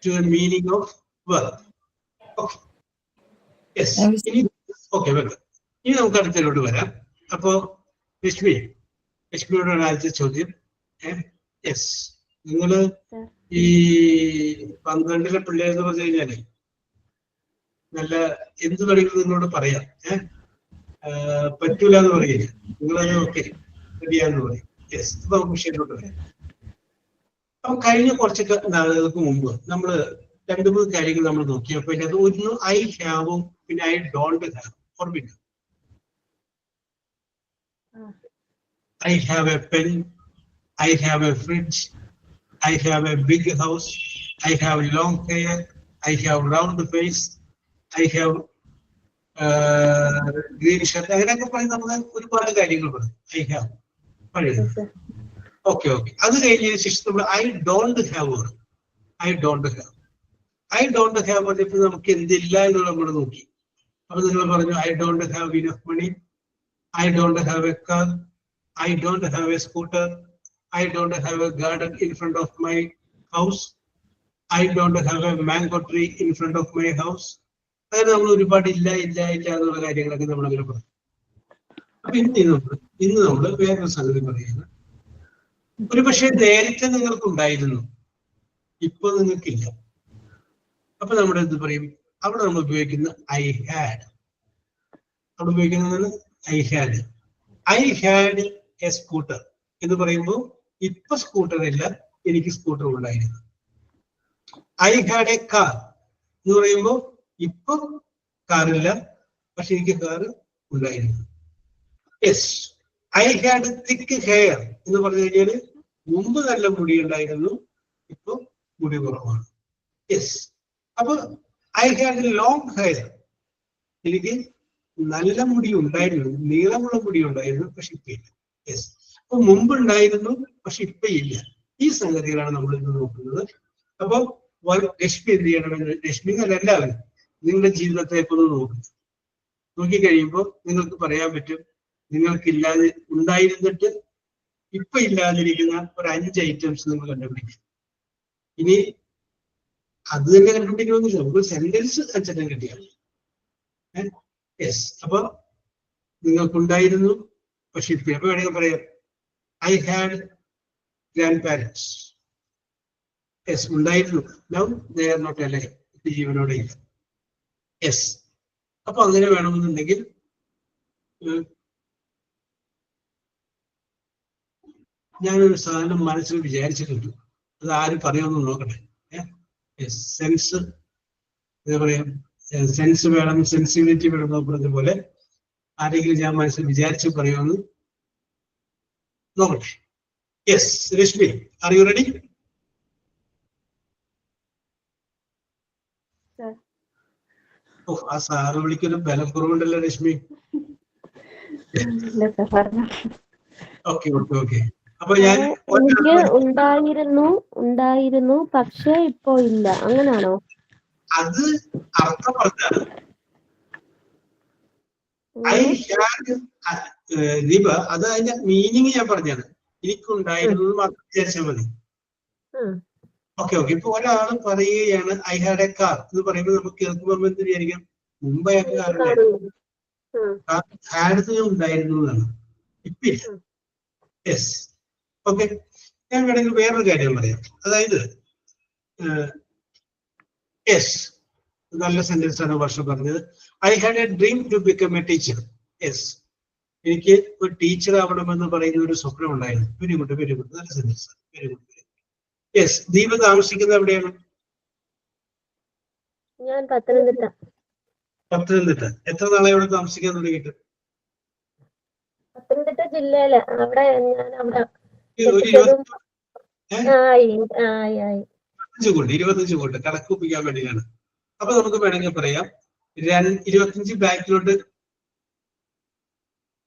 to the meaning of verb. Okay. Yes. Okay, welcome. ഇനി നമുക്ക് അടുത്തതിലോട്ട് വരാം. അപ്പോ ലക്ഷ്മിയോട് ആദ്യത്തെ ചോദ്യം. Yes, നിങ്ങള് ഈ 12ലെ പിള്ളേരെന്ന് പറഞ്ഞു കഴിഞ്ഞാല് നല്ല എന്ത് വേണമെങ്കിലും നിങ്ങളോട് പറയാം. പറ്റൂല എന്ന് പറയില്ല. നിങ്ങളത് ഓക്കെ റെഡിയാന്ന് പറയും. യെസ്, അപ്പൊ നമുക്ക് വിഷയത്തിലോട്ട് വരാം. അപ്പൊ കഴിഞ്ഞ കുറച്ച് നാളുകൾക്ക് മുമ്പ് നമ്മള് 2-3 കാര്യങ്ങൾ നമ്മൾ നോക്കിയപ്പോ അത് ഒന്ന് ഐ ഹാവും പിന്നെ ഐ ഡോണ്ട് ഹാവ്. ഓർമ്മില്ല? I have a pen, I have a fridge, I have a big house, I have long hair, I have round face, I have green shirt. അങ്ങനെയൊക്കെ പറഞ്ഞ് നമ്മൾ ഒരുപാട് കാര്യങ്ങൾ പറയും. ഐ ഹാവ് പറയുന്നത്. Okay okay. അത് കഴിഞ്ഞതിന് ശേഷം നമ്മൾ I don't have. I don't have പറഞ്ഞപ്പോൾ നമുക്ക് എന്തില്ല എന്നുള്ള നമ്മൾ നോക്കി. അപ്പൊ നിങ്ങൾ പറഞ്ഞു I don't have enough money, I don't have a car, I don't have a scooter, I don't have a garden in front of my house, I don't have a mango tree in front of my house. അങ്ങനെ നമ്മൾ ഒരുപാട് ഇല്ല എന്നുള്ള കാര്യങ്ങളൊക്കെ നമ്മൾ അങ്ങനെ പറഞ്ഞു. അപ്പൊ ഇന്ന് നമ്മൾ വേറൊരു സംഗതി പറയുന്നത്, ഒരു പക്ഷേ നേരത്തെ നിങ്ങൾക്കുണ്ടായിരുന്നു, ഇപ്പൊ നിങ്ങൾക്കില്ല. അപ്പൊ നമ്മുടെ എന്ത് പറയും? അവിടെ നമ്മൾ ഉപയോഗിക്കുന്ന ഐ ഹാഡ്. അവിടെ ഉപയോഗിക്കുന്നത് ഐ ഹാഡ് എ സ്കൂട്ടർ എന്ന് പറയുമ്പോൾ ഇപ്പൊ സ്കൂട്ടർ ഇല്ല, എനിക്ക് സ്കൂട്ടർ ഉണ്ടായിരുന്നു. ഐ ഹാഡ് എ കാർ എന്ന് പറയുമ്പോൾ ഇപ്പൊ കാറില്ല, പക്ഷെ എനിക്ക് കാറ് ഉണ്ടായിരുന്നു. Yes, I had thick hair എന്ന് പറഞ്ഞു കഴിഞ്ഞാല് മുമ്പ് നല്ല മുടി ഉണ്ടായിരുന്നു, ഇപ്പൊ മുടി കുറവാണ്. യെസ്, അപ്പൊ ഐ ഹാഡ് ലോങ് ഹെയർ, എനിക്ക് നല്ല മുടി ഉണ്ടായിരുന്നു, നീളമുള്ള മുടി ഉണ്ടായിരുന്നു, പക്ഷെ ഇപ്പൊ ഇല്ല. യെസ്, അപ്പൊ മുമ്പ് ഉണ്ടായിരുന്നു, പക്ഷെ ഇപ്പൊ ഇല്ല. ഈ സംഗതികളാണ് നമ്മൾ ഇന്ന് നോക്കുന്നത്. അപ്പൊ ലക്ഷ്മി എന്ത് ചെയ്യണമെന്ന്, ലക്ഷ്മി എന്നല്ല എല്ലാവരും നിങ്ങളുടെ ജീവിതത്തെ ഒന്ന് നോക്കിക്കഴിയുമ്പോൾ നിങ്ങൾക്ക് പറയാൻ പറ്റും, നിങ്ങൾക്കില്ലാതെ ഉണ്ടായിരുന്നിട്ട് ഇപ്പൊ ഇല്ലാതിരിക്കുന്ന ഒരു 5 ഐറ്റംസ് നിങ്ങൾ കണ്ടുപിടിക്കും. ഇനി അത് തന്നെ കണ്ടുപിടിക്കണമെന്നില്ല, നമുക്ക് സെന്റൻസ് 5 കിട്ടിയാൽ. യെസ്, അപ്പൊ നിങ്ങൾക്കുണ്ടായിരുന്നു, പക്ഷെ ഇപ്പൊ എപ്പോ വേണമെങ്കിൽ പറയാം I had grand parents. Yes, ഉണ്ടായിരുന്നു, now they are not alive, ജീവനോടെ ഇല്ല. യെസ്, അപ്പൊ അങ്ങനെ വേണമെന്നുണ്ടെങ്കിൽ ഞാനൊരു സാധനം മനസ്സിൽ വിചാരിച്ചിട്ടുണ്ട്, അത് ആരും പറയുമെന്ന് നോക്കട്ടെ. സെൻസ് എന്താ പറയാ, സെൻസ് വേണം, സെൻസിബിലിറ്റി വേണം എന്ന് പറഞ്ഞതുപോലെ ആരെങ്കിലും ഞാൻ മനസ്സിൽ വിചാരിച്ച് പറയുമെന്ന് നോക്കട്ടെ. Yes, Rashmi, are you ready? ആ സാറ് വിളിക്കൊരു ബലം കുറവുണ്ടല്ലോ രശ്മി. Okay okay okay. അപ്പൊ ഞാൻ എനിക്ക് ഉണ്ടായിരുന്നു പക്ഷെ ഇപ്പോ ഇല്ല, അങ്ങനാണോ? അത് അർത്ഥം പറഞ്ഞാണ്. ഐ ഹാഡ് ദീപ, അത് അതിന്റെ മീനിങ് ഞാൻ പറഞ്ഞാണ്. എനിക്കുണ്ടായിരുന്നു മാത്രം വിചാരിച്ചാൽ മതി. ഓക്കെ. ഇപ്പൊ ഒരാൾ പറയുകയാണ് ഐ ഹാഡ് എ കാർ എന്ന് പറയുമ്പോൾ നമുക്ക് കേൾക്കുമ്പോൾ എന്ത് വിചാരിക്കാം? മുമ്പ് അയാൾക്ക് കാറുണ്ടായിരുന്നു, ഹാഡ് ഉണ്ടായിരുന്നു എന്നാണ്. ഇപ്പില്ല. യെസ്. ഓക്കെ. ഞാൻ വേണമെങ്കിൽ വേറൊരു കാര്യം പറയാം. അതായത് യെസ്, നല്ല സെന്റൻസ് ആണ് വർഷ പറഞ്ഞത്. I had a dream to become a teacher. Yes, എനിക്ക് ഒരു ടീച്ചർ ആവണമെന്ന് പറയുന്ന ഒരു സ്വപ്നം ഉണ്ടായിരുന്നു. Very good, very good. നല്ല sentence. Very good. Yes. Deepa താമസിക്കുന്നത് എവിടെയാണ്? ഞാൻ പത്തനംതിട്ട. പത്തനംതിട്ട. എത്ര നാളെ അവിടെ താമസിക്കാൻ തുടങ്ങിയിട്ട്? പത്തനംതിട്ട ജില്ലയില്. അവിടെ ഞാൻ അവിടെ ഒരു 25 കൊണ്ട് കണക്ക് ഒപ്പിക്കാൻ വേണ്ടിയാണ്. അപ്പൊ നമുക്ക് വേണമെങ്കിൽ പറയാം 25 ബാക്കിലോട്ട്.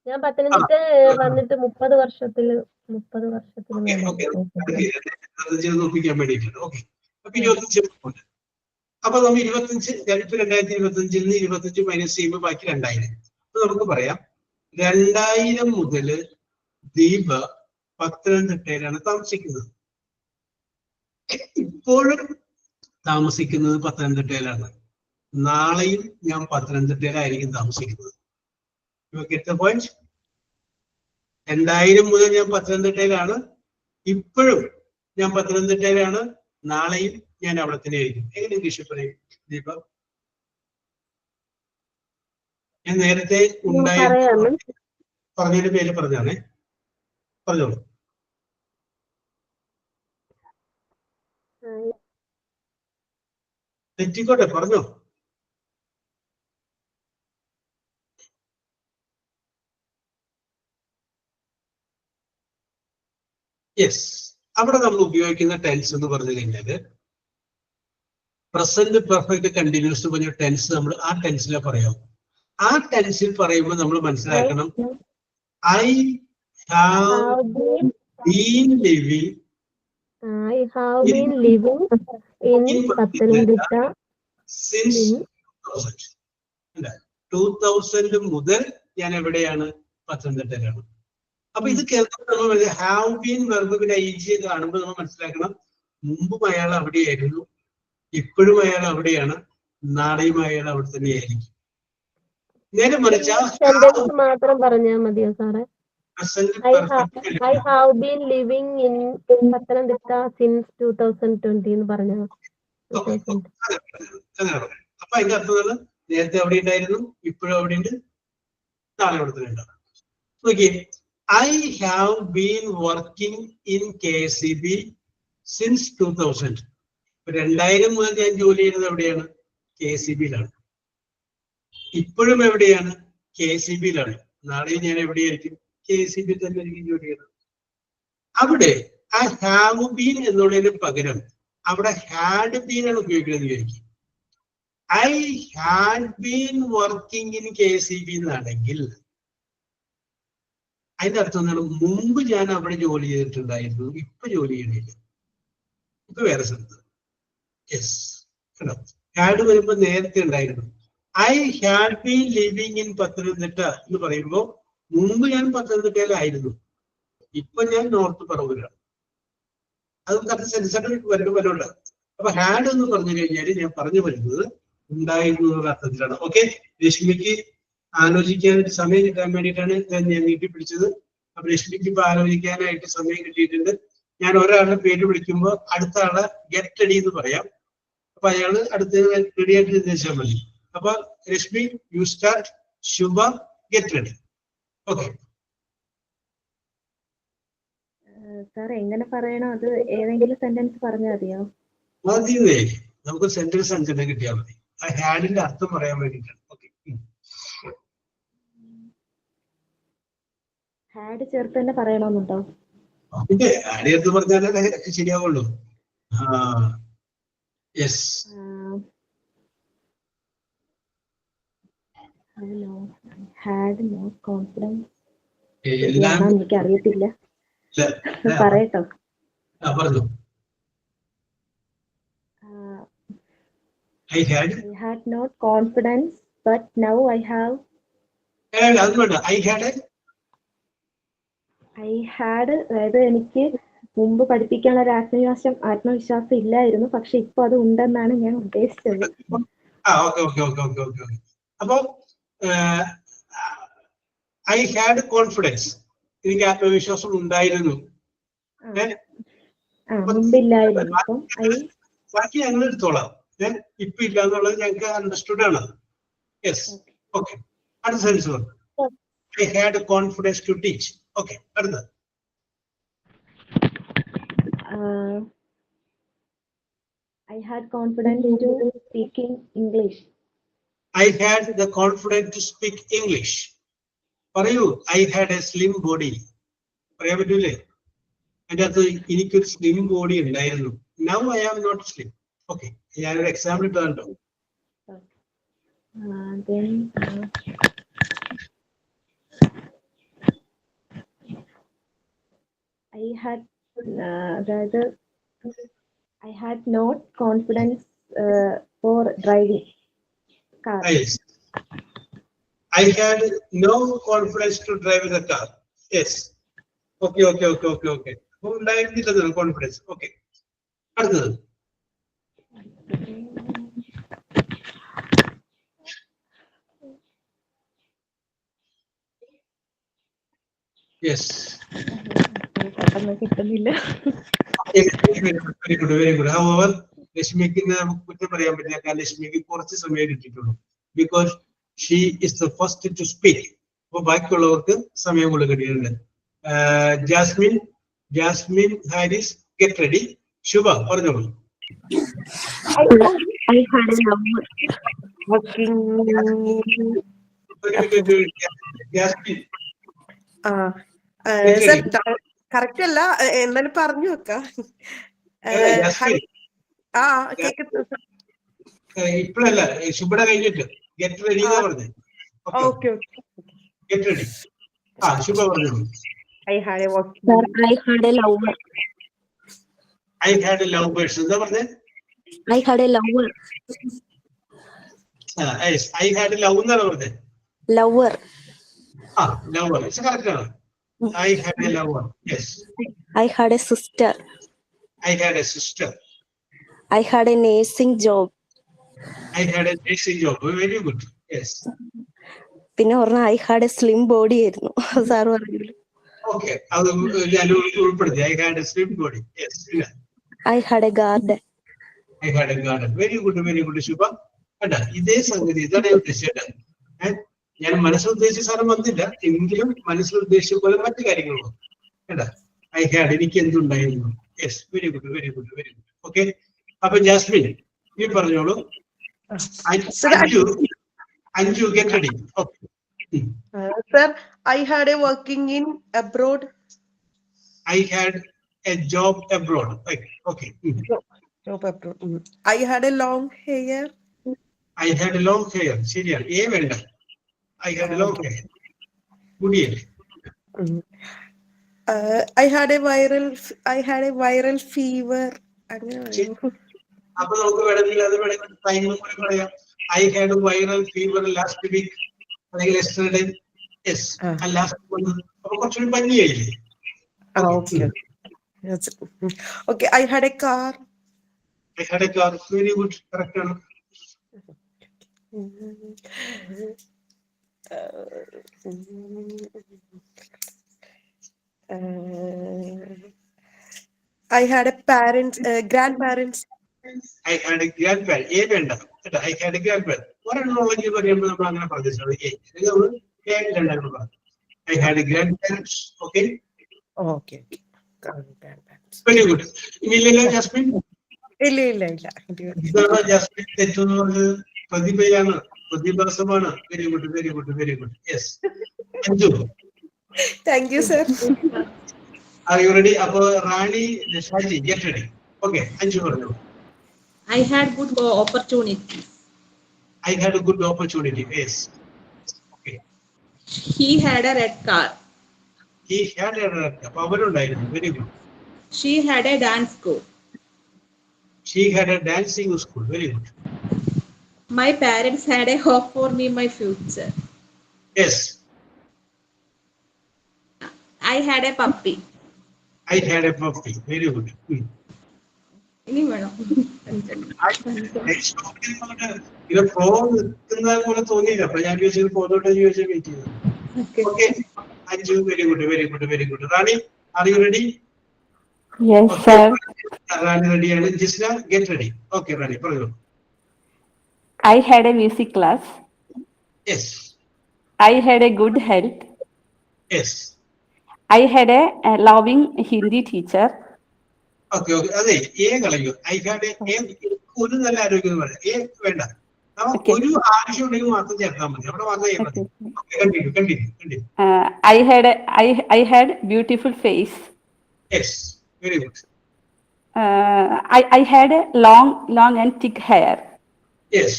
ഞാൻ പത്തനംതിട്ട വന്നിട്ട് 30 വർഷത്തിന് ഒപ്പിക്കാൻ വേണ്ടിയിട്ടാണ്. ഓക്കെ. അപ്പൊ 25 അപ്പൊ നമ്മൾ 2025 നിന്ന് 25 മൈനസ് ചെയ്യുമ്പോൾ ബാക്കി 2000. അപ്പൊ നമുക്ക് പറയാം 2000 മുതൽ ദീപ പത്തനംതിട്ടയിലാണ് താമസിക്കുന്നത്. ഇപ്പോഴും താമസിക്കുന്നത് പത്തനംതിട്ടയിലാണ്. നാളെയും ഞാൻ പത്തനംതിട്ടയിലായിരിക്കും താമസിക്കുന്നത്. 2000 മുതൽ ഞാൻ പത്തനംതിട്ടയിലാണ്, ഇപ്പോഴും ഞാൻ പത്തനംതിട്ടയിലാണ്, നാളെയും ഞാൻ അവിടെ തന്നെ ആയിരിക്കും. എങ്ങനെ ഇംഗ്ലീഷിൽ പറയും ദീപ? ഞാൻ നേരത്തെ പറഞ്ഞതിന്റെ പേര് പറഞ്ഞാണേ. പറഞ്ഞോളൂ. തെറ്റിക്കോട്ടെ, പറഞ്ഞോ. യെസ്. അവിടെ നമ്മൾ ഉപയോഗിക്കുന്ന ടെൻസ് എന്ന് പറഞ്ഞു കഴിഞ്ഞാല് പ്രസന്റ് പെർഫെക്റ്റ് കണ്ടിന്യൂസ് പറഞ്ഞ ടെൻസ് നമ്മൾ ആ ടെൻസിലെ പറയാം. ആ ടെൻസിൽ പറയുമ്പോൾ നമ്മൾ മനസ്സിലാക്കണം I have been living in Pathanamthitta since 2000 മുതൽ ഞാൻ എവിടെയാണ്? പത്തനംതിട്ടയിലാണ്. അപ്പൊ ഇത് കേൾക്കുമ്പോൾ ഹാവ് ബീൻ വെർബ് പിന്നെ ഐജി കാണുമ്പോൾ നമ്മൾ മനസ്സിലാക്കണം മുമ്പും അയാൾ അവിടെയായിരുന്നു, ഇപ്പോഴും അയാൾ അവിടെയാണ്, നാളെയും അയാൾ അവിടെ തന്നെയായിരിക്കും. നേരെ മറിച്ച് മാത്രം പറഞ്ഞാൽ മതിയോ സാറേ? I have been living in Pathanamthitta since 2020 എന്ന് പറഞ്ഞാൽ അപ്പൊ അതിന്റെ അർത്ഥം നേരത്തെ അവിടെ ഉണ്ടായിരുന്നു, ഇപ്പോഴും അവിടെ ഉണ്ട്, നാളെ അവിടെ തന്നെ ഉണ്ടാവും. നോക്കിയേ, I have been working in KSEB since 2000. 2000 മുതൽ ഞാൻ ജോലി ചെയ്യുന്നത് എവിടെയാണ്? KSEB-യിലാണ്. ഇപ്പോഴും എവിടെയാണ്? KSEB-യിലാണ്. നാളെയും ഞാൻ എവിടെയായിരിക്കും? KSEB തന്നെ ആയിരിക്കും ജോലി ചെയ്യുന്നത്. അവിടെ ആ ഹാവ് ബീൻ എന്നുള്ളതിന് പകരം അവിടെ ഹാഡ് ബീൻ ആണ് ഉപയോഗിക്കുന്നത് വിചാരിക്കും. I had been working in KSEB എന്നാണെങ്കിൽ അതിന്റെ അർത്ഥം എന്താണ്? മുമ്പ് ഞാൻ അവിടെ ജോലി ചെയ്തിട്ടുണ്ടായിരുന്നു, ഇപ്പൊ ജോലി ചെയ്യണില്ല, ഇപ്പൊ വേറെ സ്ഥലത്ത്. യെസ്. ഹാഡ് വരുമ്പോ നേരത്തെ ഉണ്ടായിരുന്നു. I had been living in Pathanamthitta എന്ന് പറയുമ്പോൾ മുമ്പ് ഞാൻ പത്തനംതിട്ടയിലായിരുന്നു, ഇപ്പൊ ഞാൻ നോർത്ത് പറവൂരാണ്. അത് കറക്റ്റ് സെൻസറിൽ വരുമല്ല. അപ്പൊ ഹാഡ് എന്ന് പറഞ്ഞു കഴിഞ്ഞാൽ ഞാൻ പറഞ്ഞു വരുന്നത് ഉണ്ടായിരുന്നു എന്നുള്ള അർത്ഥത്തിലാണ്. ഓക്കെ. രശ്മിക്ക് ആലോചിക്കാൻ സമയം കിട്ടാൻ വേണ്ടിയിട്ടാണ് ഞാൻ നീട്ടിപ്പിടിച്ചത്. അപ്പൊ രശ്മിക്ക് ഇപ്പൊ ആലോചിക്കാനായിട്ട് സമയം കിട്ടിയിട്ടുണ്ട്. ഞാൻ ഒരാളുടെ പേര് വിളിക്കുമ്പോൾ അടുത്ത ആളെ ഗെറ്റ് റെഡി എന്ന് പറയാം. അപ്പൊ അയാള് അടുത്ത റെഡി ആയിട്ട് നിർദ്ദേശിച്ചാൽ മതി. അപ്പൊ Rashmi you start, Shubha get ready. Okay. Sir എങ്ങനെ പറയണോ? അത് ഏതെങ്കിലും സെന്റൻസ് പറഞ്ഞാൽ മതിയോ? മതിയേ, നമുക്ക് സെന്റൻസ് 5 കിട്ടിയാൽ മതി. ആ ഹാഡിന്റെ അർത്ഥം പറയാൻ വേണ്ടിയിട്ടാണ്. ഓക്കെ. ഹാഡ് ചേർത്ത് തന്നെ പറയണമെന്നുണ്ടോ? പിന്നെ ഹാഡ് ചേർത്ത് പറഞ്ഞാലേ ശരിയാവുള്ളൂ. യെസ്. Had no confidence. എല്ലാം എനിക്ക് അറിയത്തില്ല, പറയട്ടോ. പറഞ്ഞു. I had not confidence, but now I have അത് വേണ്ട. ഐ ഹാഡ് അതായത് എനിക്ക് മുമ്പ് പഠിപ്പിക്കാനുള്ള ഒരു ആത്മവിശ്വാസം ഇല്ലായിരുന്നു, പക്ഷെ ഇപ്പൊ അത് ഉണ്ടെന്നാണ് ഞാൻ ഉദ്ദേശിച്ചത്. ഓക്കെ. അപ്പൊ ഐ ഹാഡ് കോൺഫിഡൻസ്, എനിക്ക് ആത്മവിശ്വാസം ഉണ്ടായിരുന്നു. മുമ്പില്ലായിരുന്നു. അപ്പം ബാക്കി ഞങ്ങൾ എടുത്തോളാം. ഇപ്പൊ ഇല്ല എന്നുള്ളത് ഞങ്ങൾക്ക് അണ്ടർസ്റ്റുഡ് ആണ്. Yes, okay. അടുത്ത സെൻസ് പറഞ്ഞു. I had confidence to teach. Okay, അടുത്ത. I had confidence to speaking English. I had the confidence to speak English. പറയൂ. I had a slim body. പറയാൻ പറ്റൂലേ? അതിന്റെ അകത്ത് എനിക്കൊരു സ്ലിം ബോഡി ഉണ്ടായിരുന്നു. Now I am not slim. Okay, ഞാനൊരു example ഇട്ടുണ്ടോ? Then I had not confidence for driving car. Yes. I had no confidence to drive the car. Yes. Okay. അപ്പോൾ ഉണ്ടായിരുന്നില്ല confidence. Okay, അടുത്തത്. യെസ്, കിട്ടുന്നില്ല. Very good. However ലക്ഷ്മിക്ക് നമുക്ക് കുറ്റം പറയാൻ പറ്റില്ല, കാരണം ലക്ഷ്മിക്ക് കുറച്ച് സമയം കിട്ടിയിട്ടുള്ളൂ. Because she is the first to speak. അപ്പൊ ബാക്കിയുള്ളവർക്ക് സമയം കൂടുതൽ കിട്ടിയിട്ടുണ്ട്. Jasmin Haris, get ready. ശുഭ പറഞ്ഞോളൂ. I had a lover working. Jasmin sir correct അല്ല, എന്നാലും പറഞ്ഞു വെക്കാം. ഇപ്പഴല്ല, ശുഭയുടെ കഴിഞ്ഞിട്ട് ഗെറ്റ് റെഡി എന്നാ പറഞ്ഞത്. ഓക്കെ. Get ready. ശുഭ പറഞ്ഞോളൂ. I had a working. I had a lover. I had a love birds. എന്താ പറഞ്ഞത്? I had a lover. Yes, I had a love എന്നാണ് പറഞ്ഞത്. Lover. Lover. It's correct ആണ്. I had a lover. Yes. I had a sister. I had a sister. I had a nursing job. I had a nursing job. Very good. Yes. പിന്നെ പറഞ്ഞ I had a slim body ആയിരുന്നു sir പറഞ്ഞില്ല. Okay, അത് ഞാൻ ഉൾപ്പെടുത്തി. I had a slim body. Yes. I had a garden. I had a garden. Very good, ശുഭ. കേട്ടാ, ഇതേ സംഗതി ഇതാണ് ഞാൻ ഉദ്ദേശിച്ചത്. ഞാൻ മനസ്സിലുദ്ദേശിച്ച സാധനം വന്നില്ല, എങ്കിലും മനസ്സിലുദ്ദേശിച്ച പോലെ മറ്റു കാര്യങ്ങളും കേട്ടാ. ഐ ഹാഡ്, എനിക്ക് എന്തുണ്ടായിരുന്നു. Yes, very good. ഓക്കെ, അപ്പൊ ജാസ്മിൻ നീ പറഞ്ഞോളൂ. Anju get ready. Okay. Sir, I had a working in abroad. I had a job abroad. Okay. Job abroad. I had a long hair. I had a long hair. ശരിയാണ്. വേണ്ട. I had a long hair. മുടിയല്ലേ? I had a viral fever. അപ്പൊ നമുക്ക് വേണമെങ്കിൽ അത് ടൈമും കൂടി പറയാം. I had a viral fever last week. അല്ലെങ്കിൽ yesterday. Yes. Last month. അപ്പൊ കുറച്ചുകൂടി ഭംഗിയായില്ലേ? Okay. I had a car. Very good. Correct ആണ്. I had a grandparents. I had a grandparent. വേണ്ട. I had a grandparent. ഒരെണ്ണമുള്ളെങ്കിൽ പറയുമ്പോൾ നമ്മൾ അങ്ങനെ പറഞ്ഞിട്ടുണ്ട്. I had a grandparents. Okay. Okay. Grandparents. Very good. ഇല്ല Jasmine. ഇല്ല. ഇതാണ് ജാസ്മിൻ തെറ്റെന്ന് പറഞ്ഞത്. പ്രതിഭയാണ്, പ്രതിഭാസമാണ്. Very good. Yes. Anju. Thank you, sir. Are you ready? അപ്പൊ റാണി, Shaji, get ready. Okay, Anju പറഞ്ഞു. I had good opportunity. I had a good opportunity. Yes. Okay. He had a red car. He had a red car. അപ്പൊ അവരുണ്ടായിരുന്നു. Very good. She had a dance school. She had a dancing school. Very good. My parents had a hope for me in my future. Yes. I had a puppy. I had a puppy. Very good. ഇനി വേണം. ഇത് flow നിൽക്കുന്ന പോലെ തോന്നിയില്ല. അപ്പൊ ഞാൻ ചോദിച്ചത് പോന്നോട്ടെ ചോദിച്ചാൽ വെയിറ്റ് ചെയ്തു. Okay. Anju, very good, very good, very good. Rani, are you ready? Yes, Okay. sir. Rani ready and Jisna, get ready. Okay, Rani, follow. I had a music class. Yes. I had a good health. Yes. I had a loving Hindi teacher. Okay, okay. അതെ A കളയൂ. I had a ഒരു നല്ല ആരോഗ്യം എന്ന് പറയാം. A വേണ്ട. നമുക്ക് ഒരു ആവശ്യം ഉണ്ടെങ്കിൽ മാത്രം ചേർത്താൽ മതി. അവിടെ മാത്രം ചെയ്യാൻ മതി. Continue. I had beautiful face. Yes, very good. I had a long and thick hair. Yes.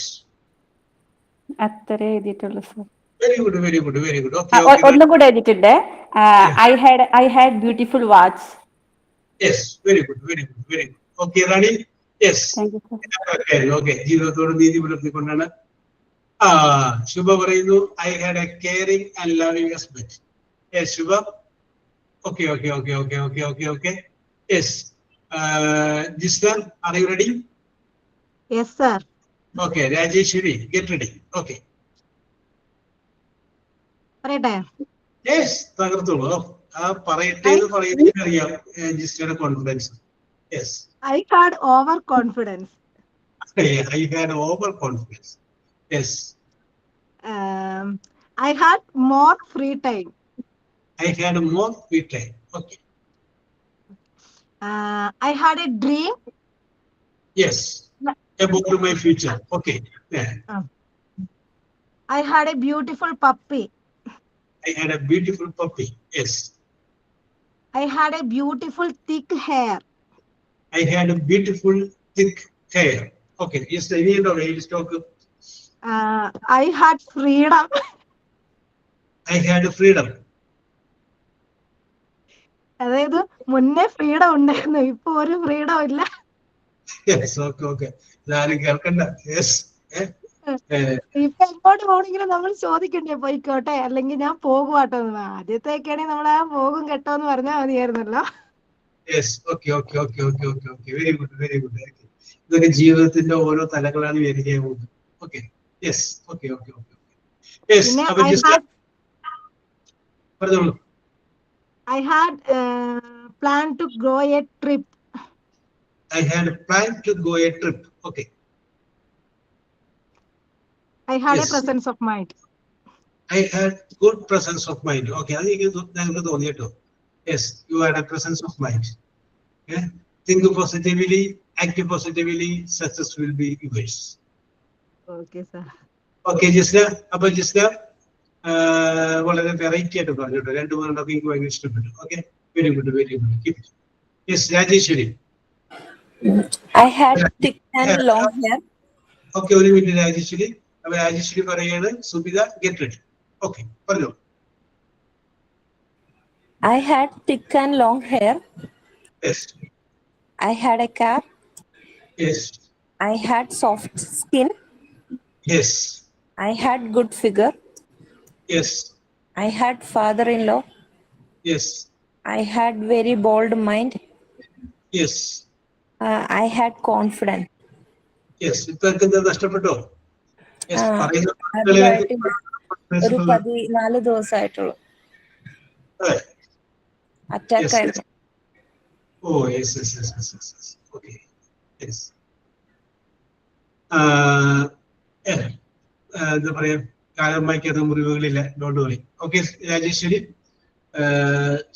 അത്രേ എഴുതിയിട്ടുള്ളൂ sir. Very good, very good, very good. Okay. ഒന്നും കൂടെ എഴുതിയിട്ടുണ്ട്. I had beautiful watch. Yes, very good, very good, very good. Okay, Rani. Yes. Thank you, sir. Okay. ജീവിതത്തോട് നീതി പുലർത്തിക്കൊണ്ടാണ് ശുഭ പറയുന്നു I had a caring and loving husband. Yes, Shubha. Okay. Yes. Jisna, are you ready? Yes, sir. Okay, Rajeshwari, get ready. Okay. പറയട്ടെ? Yes, തകർത്തോളൂ. പറയുന്നത് അറിയാം ജിസ്നയുടെ confidence. Yes. I had overconfidence. I had overconfidence. Yes. I had more free time. I had more free time. Okay. I had a dream. Yes. About my future. Okay. Yeah. I had a beautiful puppy. I had a beautiful puppy. Yes. I had a beautiful thick hair. I had a beautiful thick hair. Okay. Yes, I need to talk. I had freedom. I had freedom. അതായത് മുന്നേ freedom ഉണ്ടായിരുന്നു, ഇപ്പൊ ഒരു freedom ഇല്ല. Yes. Okay. ഇതാരും കേൾക്കണ്ട. Yes. ഇപ്പൊ എങ്ങോട്ട് പോകണമെങ്കിലും നമ്മൾ ചോദിക്കണ്ടേ, പോയിക്കോട്ടെ അല്ലെങ്കിൽ ഞാൻ പോകുവാട്ടോ. ആദ്യത്തേക്കാണെങ്കിൽ നമ്മൾ പോകും കേട്ടോ എന്ന് പറഞ്ഞാൽ മതിയായിരുന്നല്ലോ. Yes. Okay. Very good. ഇതൊക്കെ ജീവിതത്തിന്റെ ഓരോ തലങ്ങളാണ് വരികയും പോകുന്നത്. Okay. Yes. Okay. Yes. പറഞ്ഞോളൂ. I had planned to go a trip. I had planned to go a trip. Okay. I had Yes. a presence of mind. I had good presence of mind. Okay. അത് ഞങ്ങൾക്ക് തോന്നിട്ടോ. Yes, you had a presence of mind. Yeah. Think positively, act positively, success will be yours. Okay, sir. Okay, Jisna. അപ്പോൾ ജിസ്ന വളരെ variety ആയിട്ട് പറഞ്ഞു കേട്ടോ. രണ്ടു പേരുണ്ടൊക്കെ എനിക്ക് ഭയങ്കര ഇഷ്ടപ്പെട്ടു. Okay, very good. Yes, Rajeshwari. I had thick and long hair. Okay, ഒരു മിനിറ്റ് രാജേശ്വരി. അപ്പൊ രാജേശ്വരി പറയാണ് സുബിത ഗെറ്റ് റെഡി. ഓക്കെ, പറഞ്ഞോ. I had thick and long hair. Yes. I had a cap. Yes. I had soft skin. Yes. I had good figure. Yes. I had father-in-law. Yes. I had very bold mind. Yes. I had confidence. Yes. ഇതൊക്കെ നഷ്ടപ്പെട്ടോ? Yes. ഒരു 14 ദിവസമായിട്ടുള്ളൂ. Attack ആയിരുന്നു. Oh, yes. Okay. Yes. എന്താ പറയാ, കാലം വായിക്കാത്ത മുറിവുകളില്ല. Don't worry. Okay, Rajeshwari.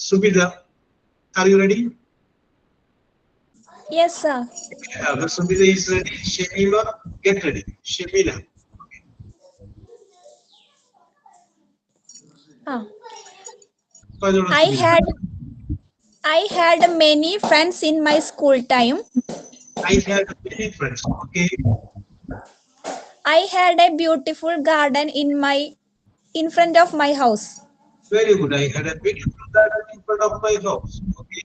Subitha, are you ready? Yes, sir. Subida is ready. Shamila, get ready. Shamila. I had many friends in my school time. I had many friends. Okay. I had a beautiful garden in front of my house. Very good. I had a beautiful garden in front of my house. Okay.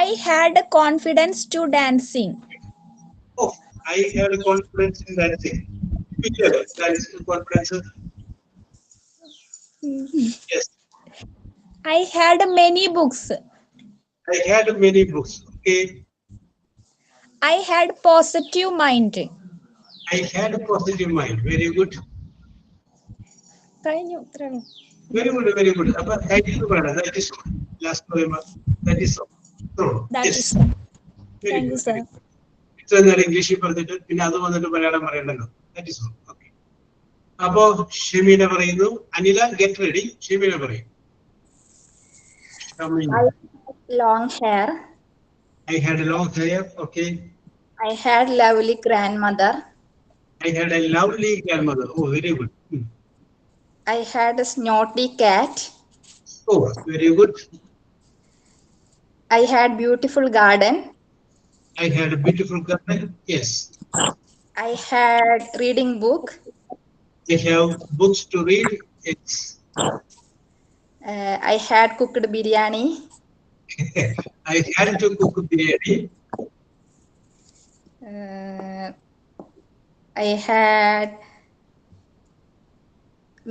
I had confidence to dancing. Oh, I had confidence in dancing. Dancing confidence. Yes. I had many books. I had many books. Okay. I had positive mind. I had a positive mind. Very good. കഴിഞ്ഞു ഇത്രേ ഉള്ളൂ. Very good, very good. അപ്പൊ that is all. That is all. Last poem. That is all. So, That yes. is Very Thank you, good, sir. very good. ഇത്ര നേരം ഇംഗ്ലീഷിൽ പറഞ്ഞിട്ട് പിന്നെ അത് വന്നിട്ട് മലയാളം പറയണ്ടല്ലോ. That is all. Okay. അപ്പോ ഷെമീന പറയുന്നു. Anila get ready. ഷെമീന പറയും. I had long hair. I had a long hair. Okay. I had lovely grandmother. I had a lovely grandmother. Oh, very good. I had a snotty cat. Oh, very good. I had beautiful garden. I had a beautiful garden. Yes. I had reading book. I have books to read. Yes. I had cooked biryani. I had to cook biryani. I had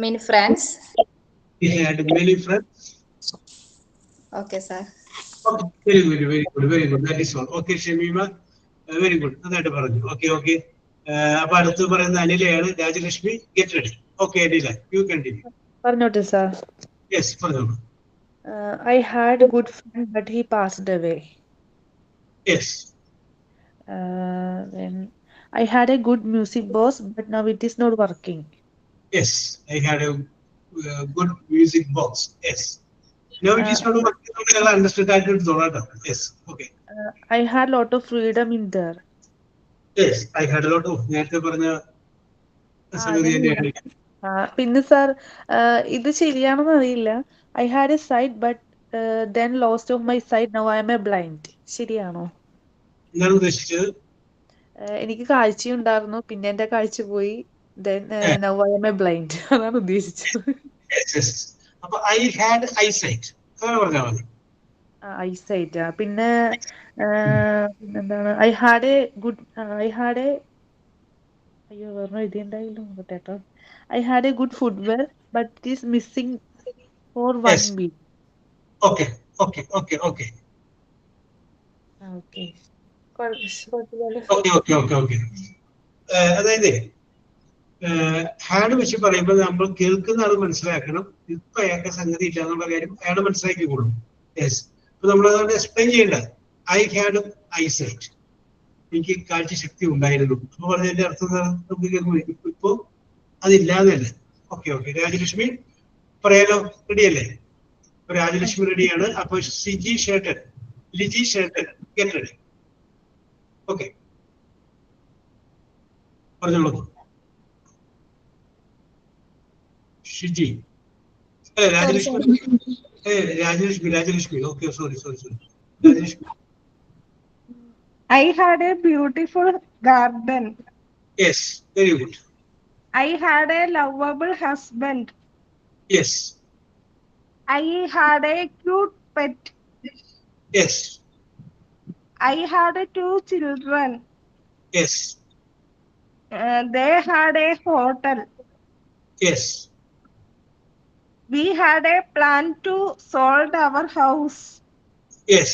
many friends. We had many friends. Okay, sir. Okay, very good, very good, very good. That is all. Okay, Shamima, very good. നന്നായിട്ട് പറഞ്ഞു. Okay, okay. അപ്പൊ അടുത്ത് പറയുന്ന അനിലയാണ്. Rajalakshmi, get ready. Okay, Anila, you continue. പറഞ്ഞോട്ടെ sir. Yes, പറഞ്ഞോളൂ. I had a good friend, but he passed away. Yes. Then I had a good music box, but now it is not working. Yes, I had a good music box. Yes. Now it is not working. I understood that. Yes. Okay. I had a lot of freedom in there. Yes, I had a lot of. നേരത്തെ പറഞ്ഞ സംഗതി തന്നെയാണ്. പിന്നെ sir ഇത് ശരിയാണെന്ന് അറിയില്ല. I had a sight, but then lost of my sight. Now I am a blind. ശരിയാണോ? എന്താണ് ഉദ്ദേശിച്ചത്? എനിക്ക് കാഴ്ചയുണ്ടായിരുന്നു, പിന്നെ എന്റെ കാഴ്ച പോയി. Then now I am a blind. അതാണ് ഉദ്ദേശിച്ചത്. Yes, yes. അപ്പൊ I had eyesight. അങ്ങനെ പറഞ്ഞാൽ മതി. ഐസൈറ്റ്. പിന്നെ പിന്നെന്താണ് I had a good അയ്യോ വേറെ എഴുതിയുണ്ടായില്ലോ കേട്ടോ. I had a good footwear, but it is missing for one Yes. week. Okay, okay, okay, okay. Okay. Okay, okay, okay, okay. അതായത് ഹാഡ് വെച്ച് പറയുമ്പോൾ നമ്മൾ കേൾക്കുന്ന ആൾ മനസ്സിലാക്കണം ഇപ്പൊ അയാൾക്ക് സംഗതി ഇല്ല എന്നുള്ള കാര്യം അയാൾ മനസ്സിലാക്കിക്കൊള്ളും. യെസ്. അപ്പൊ നമ്മളതുകൊണ്ട് എക്സ്പ്ലെയിൻ ചെയ്യേണ്ട. I had eyesight. എനിക്ക് കാഴ്ചശക്തി ഉണ്ടായിരുന്നു. അപ്പൊ പറഞ്ഞതിന്റെ അർത്ഥം നമുക്ക് കേൾക്കുമ്പോൾ ഇപ്പൊ അതില്ലാതല്ല. Okay, okay. രാജലക്ഷ്മി പറയാലോ? റെഡിയല്ലേ? രാജലക്ഷ്മി റെഡിയാണ്. അപ്പൊ ലിജി ഷേട്ടൻ ഗെറ്റ് റെഡി. ഓക്കെ, പറഞ്ഞോളൂ. ഷിജി അല്ല Rajalakshmi. Okay, sorry. Rajalakshmi. I had a beautiful garden. Yes, very good. I had a lovable husband. Yes. I had a cute pet. Yes. I had 2 children. Yes. They had a hotel. Yes. We had a plan to sold our house. Yes.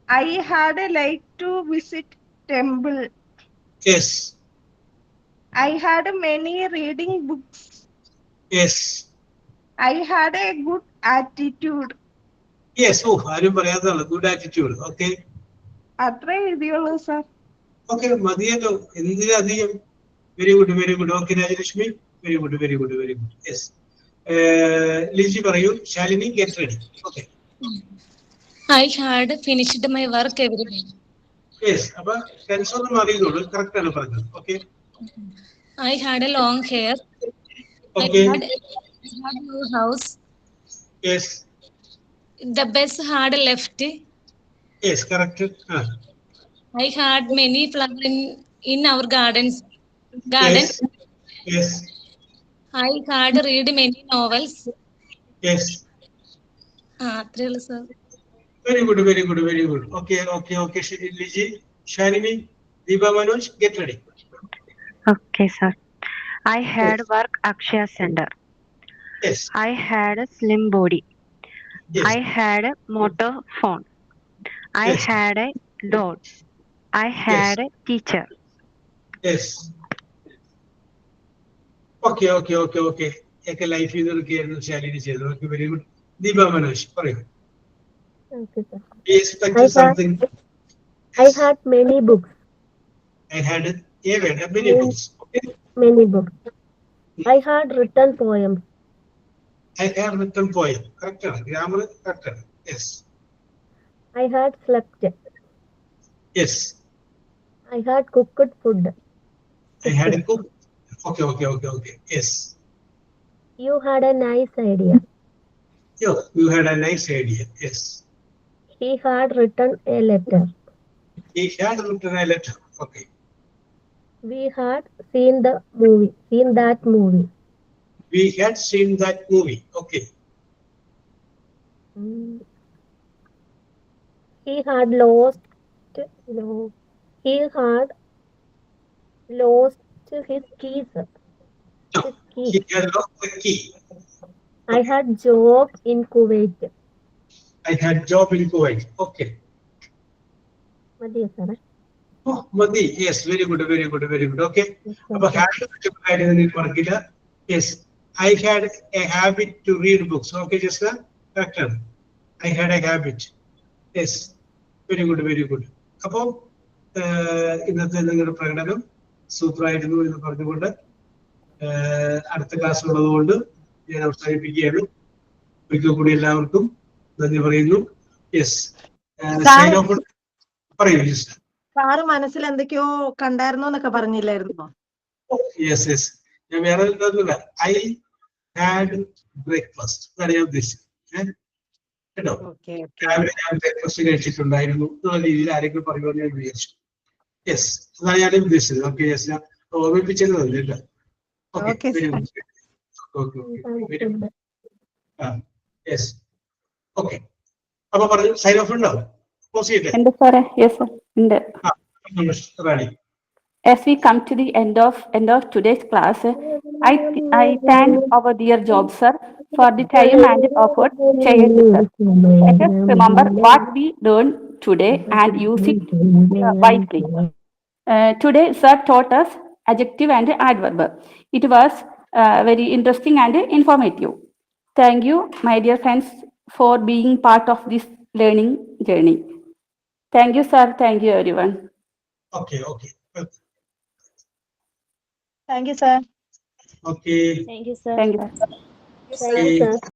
I had a like to visit temple. Yes. I had many reading books. Yes. I had a good attitude. Yes. Oh, ആരും പറയാത്തതാണ്. Good attitude. Okay, അത്രേ എഴുതിയുള്ളൂ sir. Okay, മതിയല്ലോ. എന്തിനധികം? Very good, very good. Okay Rajalakshmi, very good, very good, very good. Yes. Liji പറയൂ. Shalini get ready. Okay. I had finished my work every day. Yes. അപ്പൊ tense ഒന്നും മാറിയതുള്ളൂ. Correct ആണ് പറഞ്ഞത്. Okay. I had a long hair. Okay. I had no house. Yes. The bus had left. Yes, correct. I had many flowers in our garden. Yes. Yes. I had read many novels. Yes. അത്രേ ഉള്ളൂ sir. Very good, very good, very good. Okay, okay, okay. Liji, Shalini, Deepa Manoj, get ready. Okay, sir. I had work Akshaya Center. Yes. I had a slim body. Yes. I had a motor phone. I Yes. had a doll. I had a teacher. Yes. Okay. ഒക്കെ ലൈഫിൽ നിന്നൊക്കെയായിരുന്നു ശാലിനി ചെയ്തത്. Okay, very good. Deepa Manoj പറയൂ. Okay, sir. He expected something. I had many books. I had many books. Okay. Many books. I had written poems. I have written poem. Correct. Grammar correct. Yes. I had slept. Yes. I had cooked food. I had a cook. Okay. Yes. You had a nice idea. You had a nice idea. Yes. He had written a letter. He had written a letter. Okay. We had seen that movie. We had seen that movie. Okay. He had lost. No. He had lost his keys. No. His key. He had lost the key. I had job in Kuwait. I had job in Kuwait. Okay. മതിയോ സാറേ? Oh, മതി. Yes, very good. Okay. അപ്പോൾ habit പറഞ്ഞില്ല. Yes, I had a habit to read books. Okay, just correct. I had a habit. Yes, very good. അപ്പോൾ ഇന്നത്തെ നിങ്ങളുടെ പ്രകടനം സൂപ്പറായിരുന്നു എന്ന് പറഞ്ഞുകൊണ്ട് അടുത്ത ക്ലാസ് ഉള്ളതുകൊണ്ട് ഞാൻ അവസാനിപ്പിക്കുകയാണ്. ഒരിക്കൽ കൂടി എല്ലാവർക്കും നന്ദി പറയുന്നു. യെസ്, സൈൻ ഓഫ് പറയൂ. സാറ് മനസ്സിൽ എന്തൊക്കെയോ കണ്ടായിരുന്നോ എന്നൊക്കെ പറഞ്ഞില്ലായിരുന്നോ? യെസ്, ഞാൻ വേറെ ഒന്നുമില്ല. ഐ ഹാഡ് ബ്രേക്ക്ഫാസ്റ്റ് എന്നാണ് ഞാൻ ഉദ്ദേശിച്ചത്. കേട്ടോ, രാവിലെ ഞാൻ ബ്രേക്ക്ഫാസ്റ്റ് കഴിച്ചിട്ടുണ്ടായിരുന്നു എന്നുള്ള രീതിയിൽ ആരെങ്കിലും പറയുമെന്ന് ഞാൻ വിചാരിച്ചു. യെസ്, അതാണ് ഞാൻ ഉദ്ദേശിച്ചത്. ഓക്കെ, യെസ്, ഞാൻ ഓർമ്മിപ്പിച്ചത് തന്നില്ല. Okay, very good. Yes, okay. അപ്പൊ പറഞ്ഞു സൈൻ ഓഫ് ഉണ്ടോ? പോസ് ചെയ്യട്ടെ. ഉണ്ട് സാറേ. യെസ് സർ, ഉണ്ട്. റാണി. As we come to the end of today's class, I thank our dear job sir for the time and effort shared with us. Let us remember what we learned today and use it wisely. Today, sir taught us adjective and adverb. It was very interesting and informative. Thank you, my dear friends, for being part of this learning journey. Thank you, sir. Thank you, everyone. Okay. Thank you sir. Okay. Thank you, sir. Thank you. Thank you, sir.